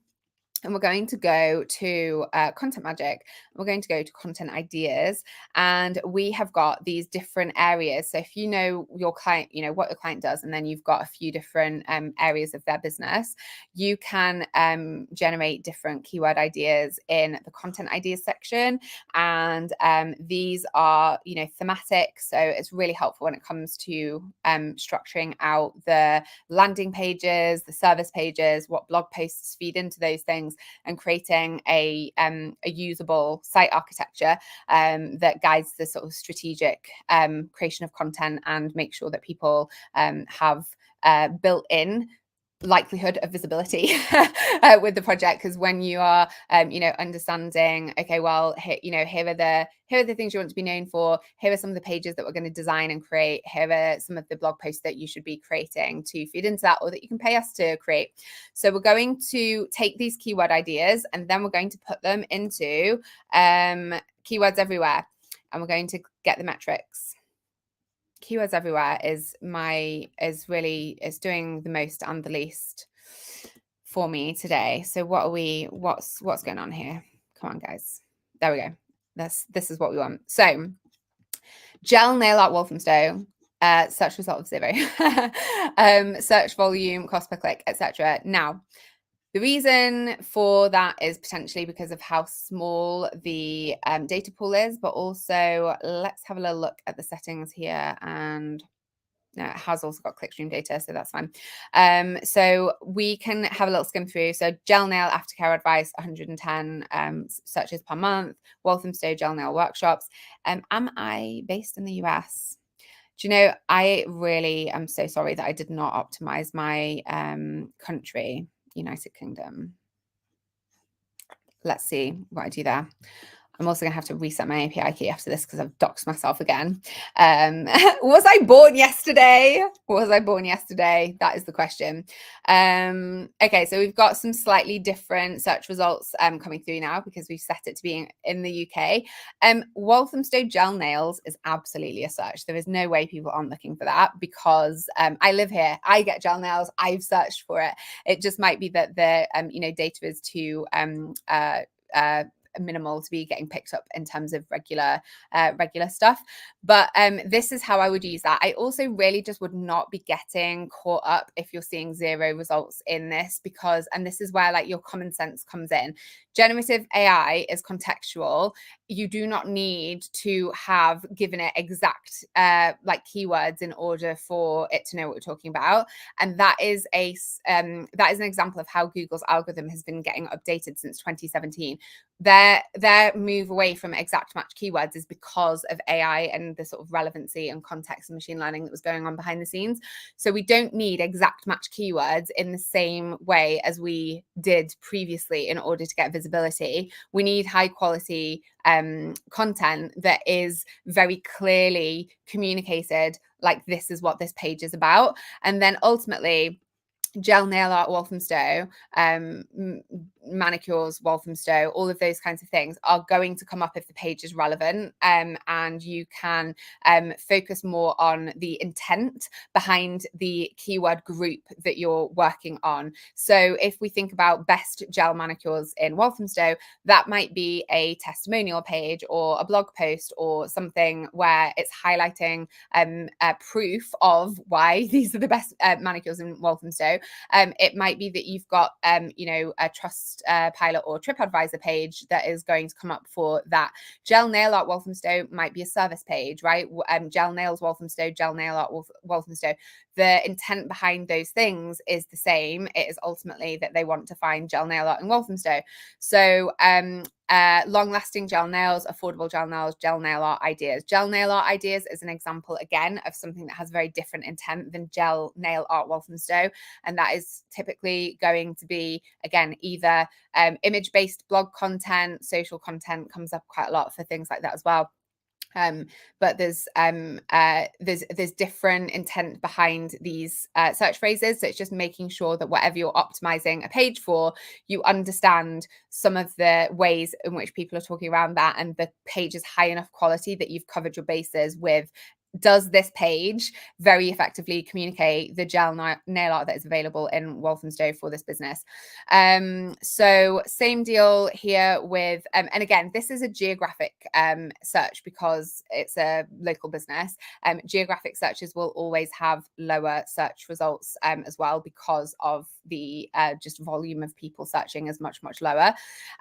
And we're going to go to Content Magic. We're going to go to Content Ideas, and we have got these different areas. So if you know your client, you know what your client does, and then you've got a few different areas of their business, you can generate different keyword ideas in the Content Ideas section. And these are, you know, thematic. So it's really helpful when it comes to structuring out the landing pages, the service pages, what blog posts feed into those things, and creating a usable site architecture that guides the sort of strategic creation of content, and make sure that people have built-in likelihood of visibility with the project. Because when you are you know, understanding, okay, well, here are the things you want to be known for, here are some of the pages that we're going to design and create, here are some of the blog posts that you should be creating to feed into that, or that you can pay us to create. So we're going to take these keyword ideas, and then we're going to put them into keywords everywhere, and we're going to get the metrics. Keywords everywhere is doing the most and the least for me today. So what's going on here? Come on, guys. There we go. This is what we want. So gel nail art Walthamstow, search result of 0. Search volume, cost per click, etc. Now, the reason for that is potentially because of how small the data pool is, but also let's have a little look at the settings here. And no, it has also got clickstream data, so that's fine. So we can have a little skim through. So gel nail aftercare advice, 110 searches per month. Walthamstow gel nail workshops. Am I based in the US? Do you know, I really am so sorry that I did not optimize my country, United Kingdom. Let's see what I do there. I'm also going to have to reset my API key after this because I've doxed myself again. Was I born yesterday? Was I born yesterday? That is the question. Okay, so we've got some slightly different search results coming through now, because we've set it to being in the UK. Walthamstow gel nails is absolutely a search. There is no way people aren't looking for that, because I live here. I get gel nails. I've searched for it. It just might be that the data is too minimal to be getting picked up in terms of regular stuff. But this is how I would use that. I also really just would not be getting caught up if you're seeing 0 results in this, because, and this is where like your common sense comes in. Generative AI is contextual. You do not need to have given it exact like keywords in order for it to know what we're talking about. And that is an example of how Google's algorithm has been getting updated since 2017. Their move away from exact match keywords is because of AI and the sort of relevancy and context and machine learning that was going on behind the scenes. So we don't need exact match keywords in the same way as we did previously in order to get visibility. We need high quality content that is very clearly communicated, like this is what this page is about. And then ultimately, gel nail art Walthamstow, manicures Walthamstow, all of those kinds of things are going to come up if the page is relevant, and you can focus more on the intent behind the keyword group that you're working on. So if we think about best gel manicures in Walthamstow, that might be a testimonial page or a blog post or something where it's highlighting proof of why these are the best manicures in Walthamstow. It might be that you've got, a trust pilot or TripAdvisor page that is going to come up for that. Gel nail art Walthamstow might be a service page, right? Gel nails Walthamstow, gel nail art Walthamstow. The intent behind those things is the same. It is ultimately that they want to find gel nail art in Walthamstow. So long-lasting gel nails, affordable gel nails, gel nail art ideas. Gel nail art ideas is an example, again, of something that has very different intent than gel nail art Walthamstow. And that is typically going to be, again, either image-based blog content, social content comes up quite a lot for things like that as well. But there's different intent behind these search phrases. So it's just making sure that whatever you're optimizing a page for, you understand some of the ways in which people are talking around that, and the page is high enough quality that you've covered your bases with. Does this page very effectively communicate the gel nail art that is available in Walthamstow for this business? So same deal here with, and again, this is a geographic search because it's a local business. Geographic searches will always have lower search results as well, because of the just volume of people searching is much, much lower.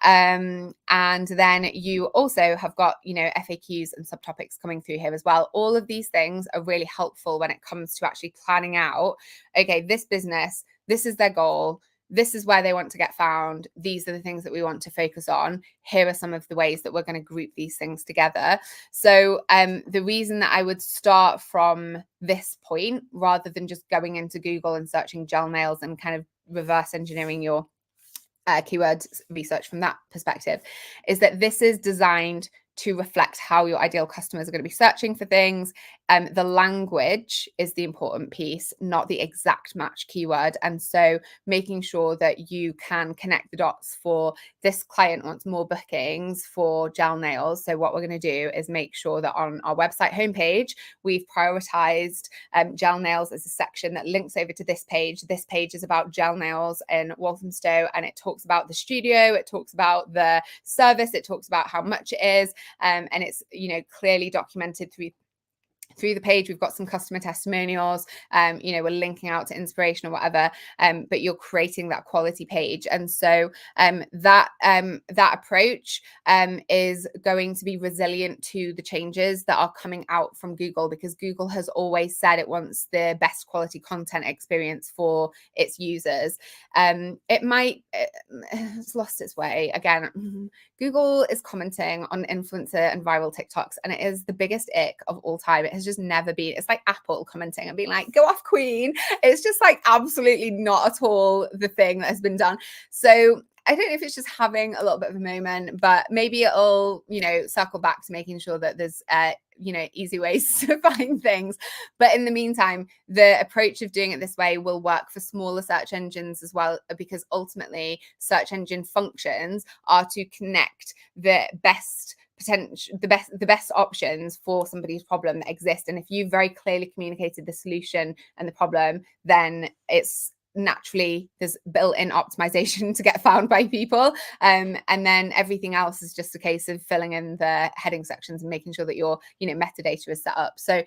And then you also have got, FAQs and subtopics coming through here as well. All of these things are really helpful when it comes to actually planning out, okay, this business, this is their goal, this is where they want to get found, these are the things that we want to focus on, here are some of the ways that we're going to group these things together. So the reason that I would start from this point rather than just going into Google and searching gel nails and kind of reverse engineering your keyword research from that perspective is that this is designed to reflect how your ideal customers are going to be searching for things. The language is the important piece, not the exact match keyword. And so making sure that you can connect the dots for this client wants more bookings for gel nails. So what we're going to do is make sure that on our website homepage, we've prioritized gel nails as a section that links over to this page. This page is about gel nails in Walthamstow, and it talks about the studio, it talks about the service, it talks about how much it is. And it's, clearly documented through the page. We've got some customer testimonials, we're linking out to inspiration or whatever, but you're creating that quality page. And so that approach is going to be resilient to the changes that are coming out from Google, because Google has always said it wants the best quality content experience for its users. It's lost its way again. Google is commenting on influencer and viral TikToks, and it is the biggest ick of all time. It has just never been. It's like Apple commenting and being like, go off, Queen. It's just like absolutely not at all the thing that has been done. So I don't know if it's just having a little bit of a moment, but maybe it'll, circle back to making sure that there's, easy ways to find things. But in the meantime, the approach of doing it this way will work for smaller search engines as well, because ultimately search engine functions are to connect the best options for somebody's problem that exist. And if you very clearly communicated the solution and the problem, then it's naturally there's built-in optimization to get found by people, and then everything else is just a case of filling in the heading sections and making sure that your metadata is set up. So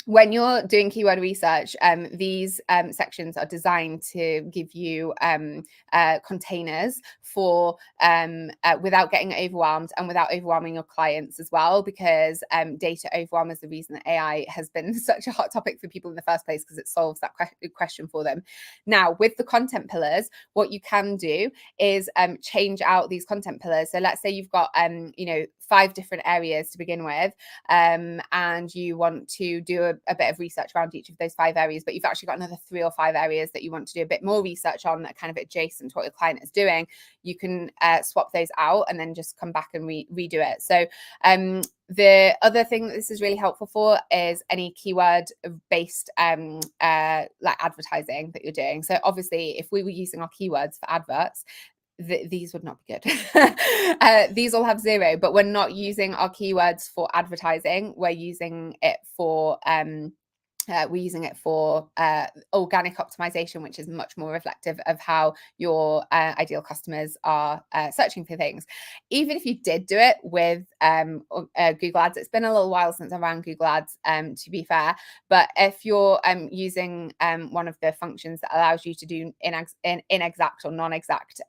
when you're doing keyword research, these sections are designed to give you containers for without getting overwhelmed and without overwhelming your clients as well, because data overwhelm is the reason that AI has been such a hot topic for people in the first place, because it solves that question for them. Now, with the content pillars, what you can do is change out these content pillars. So let's say you've got 5 different areas to begin with, and you want to do a bit of research around each of those 5 areas, but you've actually got another 3 or 5 areas that you want to do a bit more research on that are kind of adjacent to what your client is doing, you can swap those out and then just come back and redo it. So the other thing that this is really helpful for is any keyword based like advertising that you're doing. So obviously, if we were using our keywords for adverts, these would not be good. These all have 0, but we're not using our keywords for advertising. We're using it for organic optimization, which is much more reflective of how your ideal customers are searching for things. Even if you did do it with Google Ads, it's been a little while since I ran Google Ads, to be fair, but if you're using one of the functions that allows you to do inexact or non-exact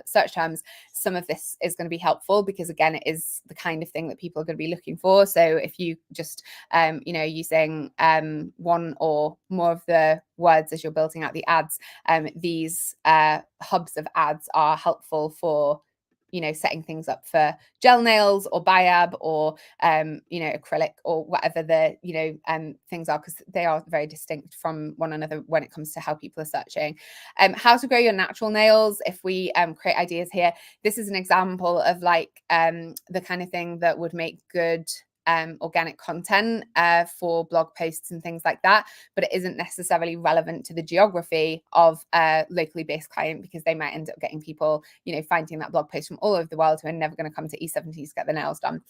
search terms, some of this is going to be helpful because, again, it is the kind of thing that people are going to be looking for. So if you just using one or more of the words as you're building out the ads, these hubs of ads are helpful for setting things up for gel nails or biab or acrylic or whatever the things are, because they are very distinct from one another when it comes to how people are searching. How to grow your natural nails. If we create ideas here, this is an example of like the kind of thing that would make good organic content for blog posts and things like that, but it isn't necessarily relevant to the geography of a locally based client, because they might end up getting people finding that blog post from all over the world who are never going to come to E70 to get their nails done.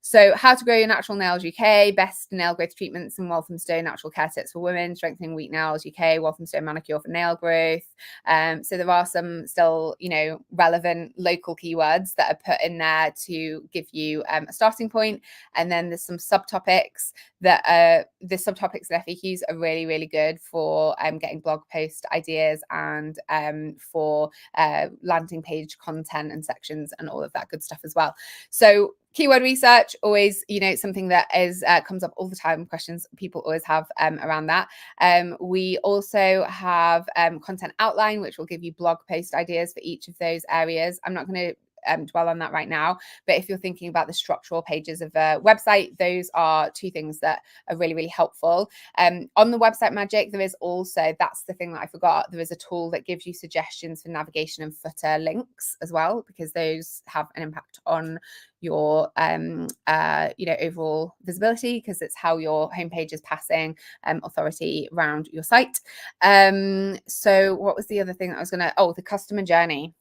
So how to grow your natural nails UK, best nail growth treatments and Walthamstow natural care tips for women, strengthening weak nails UK, Walthamstow manicure for nail growth. So there are some still relevant local keywords that are put in there to give you a starting point. And then there's some subtopics that the subtopics and FAQs are really, really good for getting blog post ideas and for landing page content and sections and all of that good stuff as well. So keyword research, always, something that is comes up all the time, questions people always have around that. We also have content outline, which will give you blog post ideas for each of those areas. I'm not going to dwell on that right now, but if you're thinking about the structural pages of a website, those are 2 things that are really, really helpful. On the Website Magic, there is also, that's the thing that I forgot, there is a tool that gives you suggestions for navigation and footer links as well, because those have an impact on your overall visibility, because it's how your homepage is passing authority around your site. So what was the other thing that I was gonna, the customer journey.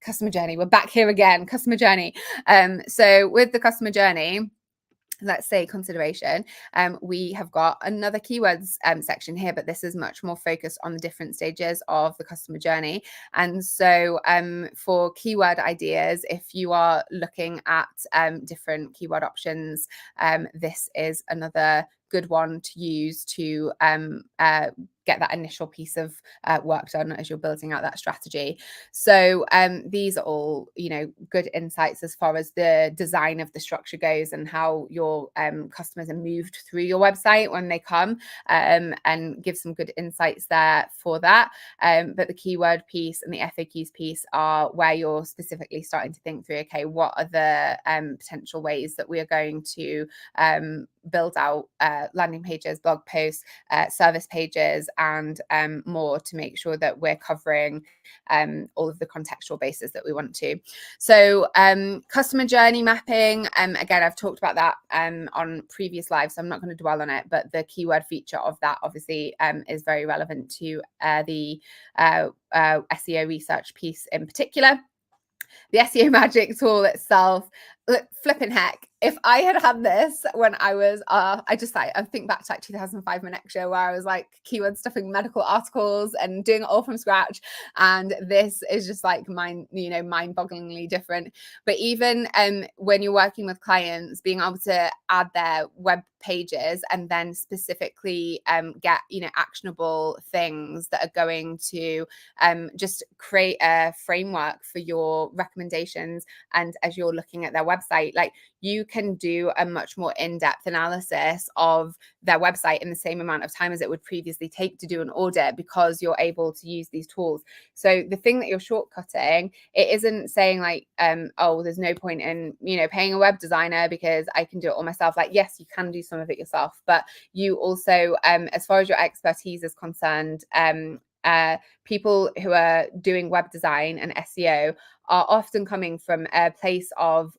Customer journey, we're back here again. Customer journey. So with the customer journey, let's say consideration, we have got another keywords section here, but this is much more focused on the different stages of the customer journey. And so for keyword ideas, if you are looking at different keyword options, this is another good one to use to get that initial piece of work done as you're building out that strategy. So these are all, good insights as far as the design of the structure goes and how your customers are moved through your website when they come, and give some good insights there for that. But the keyword piece and the FAQs piece are where you're specifically starting to think through, okay, what are the potential ways that we are going to build out landing pages, blog posts, service pages, and more, to make sure that we're covering all of the contextual bases that we want to. So customer journey mapping, again, I've talked about that on previous lives, so I'm not going to dwell on it, but the keyword feature of that obviously is very relevant to the SEO research piece in particular. The SEO Magic tool itself, flipping heck, if I had had this when I was, I think back to like 2005, my next show, where I was like keyword stuffing medical articles and doing it all from scratch. And this is just like mind-bogglingly different. But even when you're working with clients, being able to add their web pages and then specifically get actionable things that are going to just create a framework for your recommendations. And as you're looking at their website, like, you can do a much more in-depth analysis of their website in the same amount of time as it would previously take to do an audit, because you're able to use these tools. So the thing that you're shortcutting, it isn't saying like, oh, there's no point in, paying a web designer because I can do it all myself. Like, yes, you can do some of it yourself, but you also, as far as your expertise is concerned, people who are doing web design and SEO are often coming from a place of,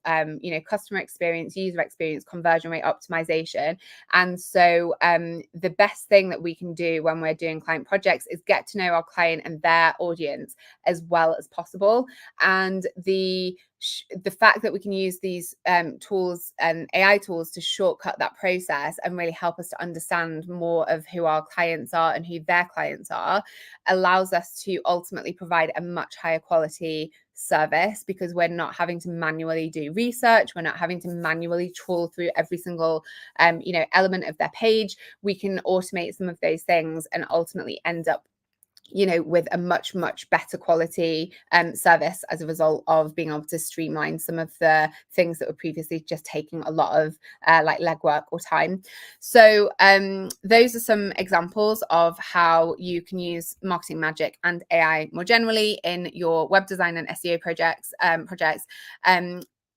customer experience, user experience, conversion rate optimization. And so the best thing that we can do when we're doing client projects is get to know our client and their audience as well as possible. And the fact that we can use these tools and AI tools to shortcut that process and really help us to understand more of who our clients are and who their clients are allows us to ultimately provide a much higher quality service, because we're not having to manually do research. We're not having to manually trawl through every single element of their page. We can automate some of those things and ultimately end up with a much, much better quality service as a result of being able to streamline some of the things that were previously just taking a lot of like legwork or time. So those are some examples of how you can use marketing magic and AI more generally in your web design and SEO projects.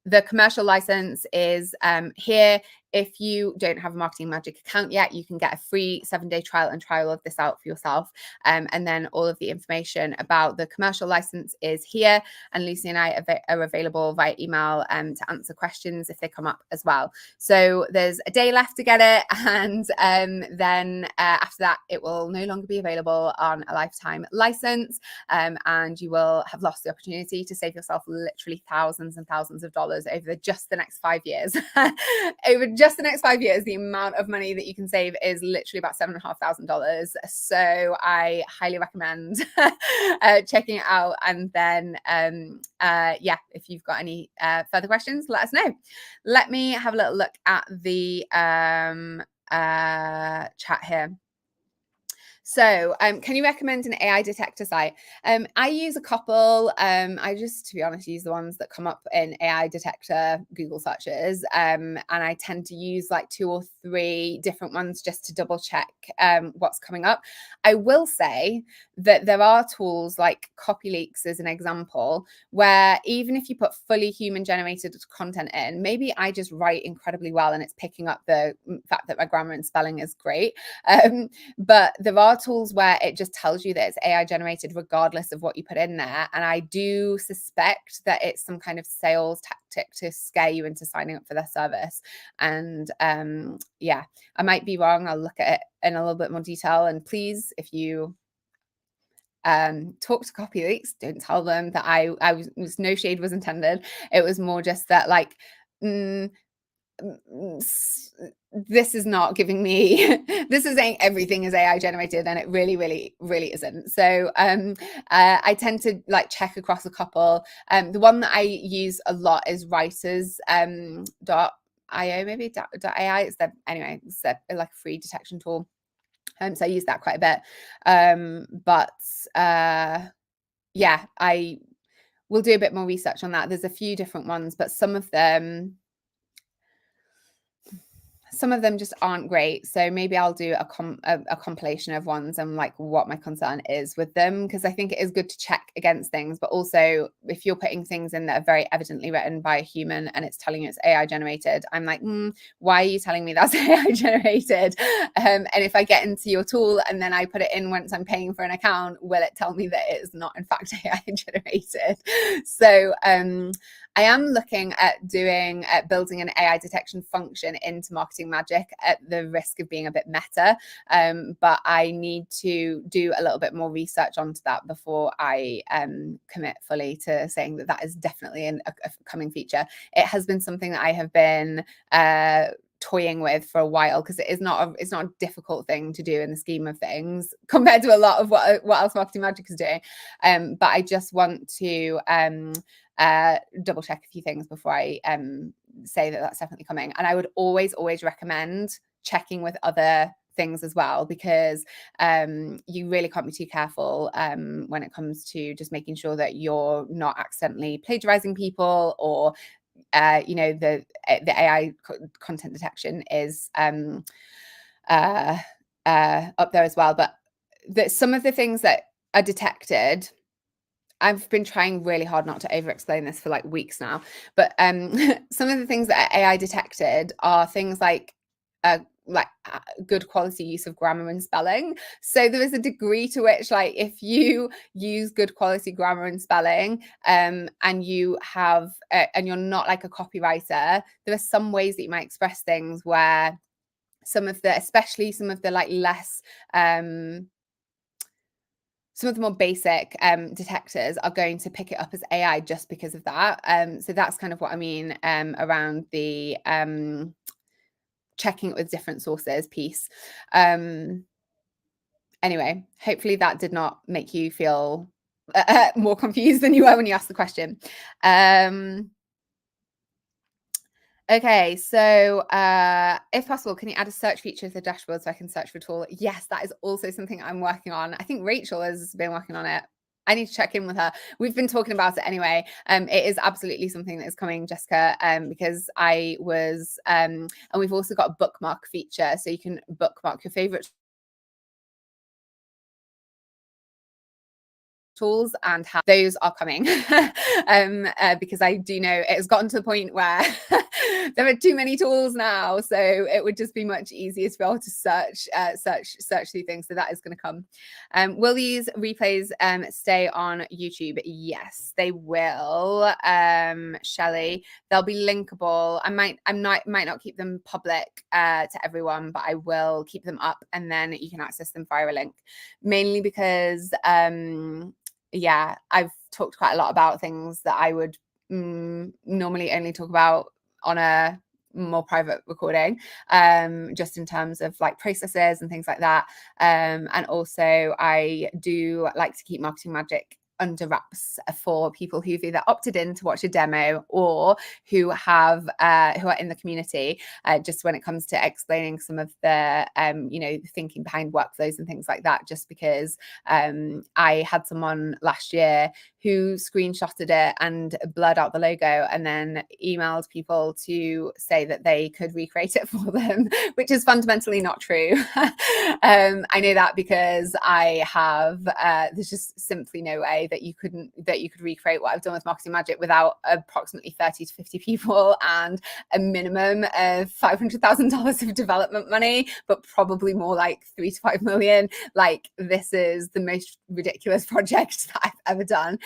The commercial license is here. If you don't have a Marketing Magic account yet, you can get a free 7-day trial and trial of this out for yourself. And then all of the information about the commercial license is here. And Lucy and I are available via email to answer questions if they come up as well. So there's a day left to get it. And then after that, it will no longer be available on a lifetime license. And you will have lost the opportunity to save yourself literally thousands and thousands of dollars over just the next 5 years. Over just the next 5 years, the amount of money that you can save is literally about $7,500. So I highly recommend checking it out. And then, if you've got any further questions, let us know. Let me have a little look at the chat here. So can you recommend an AI detector site? I use a couple. I just, to be honest, use the ones that come up in AI detector Google searches. And I tend to use like 2 or 3 different ones just to double check what's coming up. I will say that there are tools like CopyLeaks as an example, where even if you put fully human generated content in, maybe I just write incredibly well and it's picking up the fact that my grammar and spelling is great. But there are tools where it just tells you that it's AI generated regardless of what you put in there. And I do suspect that it's some kind of sales tactic to scare you into signing up for their service. And I might be wrong. I'll look at it in a little bit more detail. And please, if you talk to CopyLeaks, don't tell them that I was no shade was intended. It was more just that like, this is not giving me this is saying everything is AI generated, and it really, really, really isn't. So I tend to like check across a couple. The one that I use a lot is writers.io, maybe .ai. It's like a free detection tool. So I use that quite a bit. I will do a bit more research on that. There's a few different ones, but some of them just aren't great. So maybe I'll do a compilation of ones and like what my concern is with them, because I think it is good to check against things. But also, if you're putting things in that are very evidently written by a human and it's telling you it's AI generated, I'm like, why are you telling me that's AI generated? And if I get into your tool and then I put it in once I'm paying for an account, will it tell me that it is not in fact AI generated? So I am looking at building an AI detection function into Marketing Magic at the risk of being a bit meta. But I need to do a little bit more research onto that before I commit fully to saying that that is definitely a coming feature. It has been something that I have been toying with for a while, because it's not a difficult thing to do in the scheme of things compared to a lot of what else Marketing Magic is doing. But I just want to double check a few things before I say that that's definitely coming. And I would always recommend checking with other things as well, because you really can't be too careful when it comes to just making sure that you're not accidentally plagiarizing people or you know, the AI content detection is up there as well. But some of the things that are detected, I've been trying really hard not to over explain this for like weeks now, but some of the things that are AI detected are things like good quality use of grammar and spelling. So there is a degree to which, like, if you use good quality grammar and spelling, and you have and you're not like a copywriter, there are some ways that you might express things where especially some of the like less some of the more basic detectors are going to pick it up as AI just because of that. So that's kind of what I mean around the checking it with different sources piece. Anyway, hopefully that did not make you feel more confused than you were when you asked the question. Okay, so if possible, can you add a search feature to the dashboard so I can search for a tool? Yes, that is also something I'm working on. I think Rachel has been working on it. I need to check in with her. We've been talking about it anyway. It is absolutely something that is coming, Jessica, because I was, and we've also got a bookmark feature, so you can bookmark your favorite tools, and how those are coming. Because I do know it has gotten to the point where there are too many tools now, so it would just be much easier to be able to search through things. So that is going to come. Will these replays stay on YouTube? Yes, they will. Shelley, they'll be linkable. I might not keep them public to everyone, but I will keep them up, and then you can access them via a link, mainly because yeah, I've talked quite a lot about things that I would normally only talk about on a more private recording, just in terms of like processes and things like that. And also I do like to keep Marketing Magic under wraps for people who've either opted in to watch a demo or who have who are in the community, just when it comes to explaining some of the you know, thinking behind workflows and things like that, just because I had someone last year who screenshotted it and blurred out the logo and then emailed people to say that they could recreate it for them, which is fundamentally not true. I know that because I have there's just simply no way that you could recreate what I've done with Marketing Magic without approximately 30 to 50 people and a minimum of $500,000 of development money, but probably more like 3 to 5 million. Like, this is the most ridiculous project that I've ever done.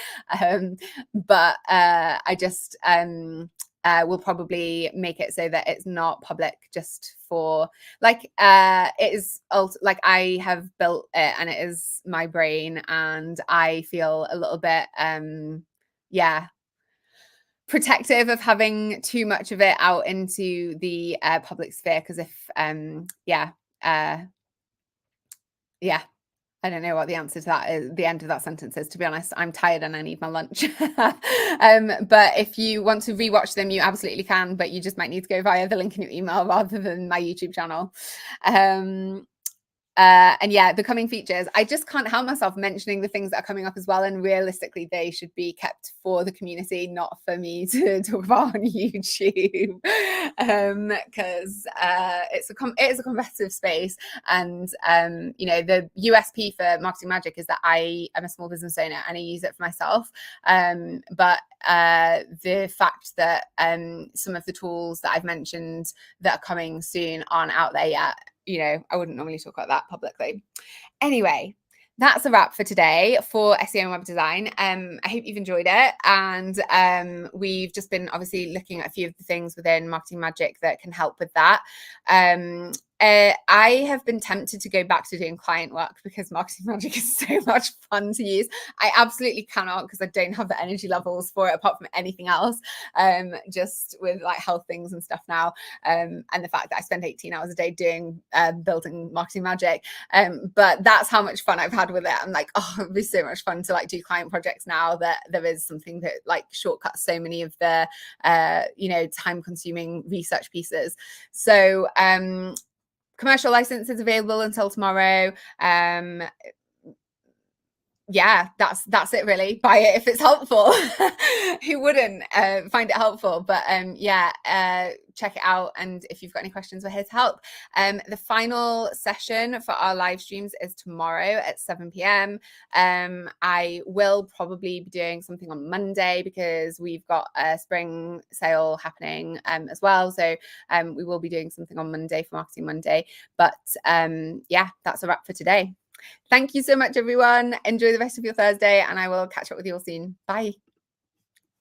But I just will probably make it so that it's not public, just for like it is like I have built it and it is my brain, and I feel a little bit yeah, protective of having too much of it out into the public sphere, because if yeah, I don't know what the answer to that is, the end of that sentence is, to be honest. I'm tired and I need my lunch. But if you want to rewatch them, you absolutely can, but you just might need to go via the link in your email rather than my YouTube channel. And yeah, the coming features, I just can't help myself mentioning the things that are coming up as well. And realistically, they should be kept for the community, not for me to talk about on YouTube. Because it is a competitive space. And, you know, the USP for Marketing Magic is that I am a small business owner and I use it for myself. But the fact that some of the tools that I've mentioned that are coming soon aren't out there yet, you know, I wouldn't normally talk about that publicly. Anyway, that's a wrap for today for SEO and web design. I hope you've enjoyed it. And we've just been obviously looking at a few of the things within Marketing Magic that can help with that. I have been tempted to go back to doing client work because Marketing Magic is so much fun to use. I absolutely cannot, because I don't have the energy levels for it apart from anything else, just with like health things and stuff now, and the fact that I spend 18 hours a day doing building Marketing Magic. But that's how much fun I've had with it. I'm like, oh, it'd be so much fun to like do client projects now that there is something that like shortcuts so many of the you know, time consuming research pieces. So commercial license is available until tomorrow. yeah, that's it really. Buy it if it's helpful. Who wouldn't find it helpful? But yeah, check it out. And if you've got any questions, we're here to help. The final session for our live streams is tomorrow at 7 p.m. I will probably be doing something on Monday because we've got a spring sale happening as well. So we will be doing something on Monday for Marketing Monday. But yeah, that's a wrap for today. Thank you so much, everyone. Enjoy the rest of your Thursday, and I will catch up with you all soon. Bye.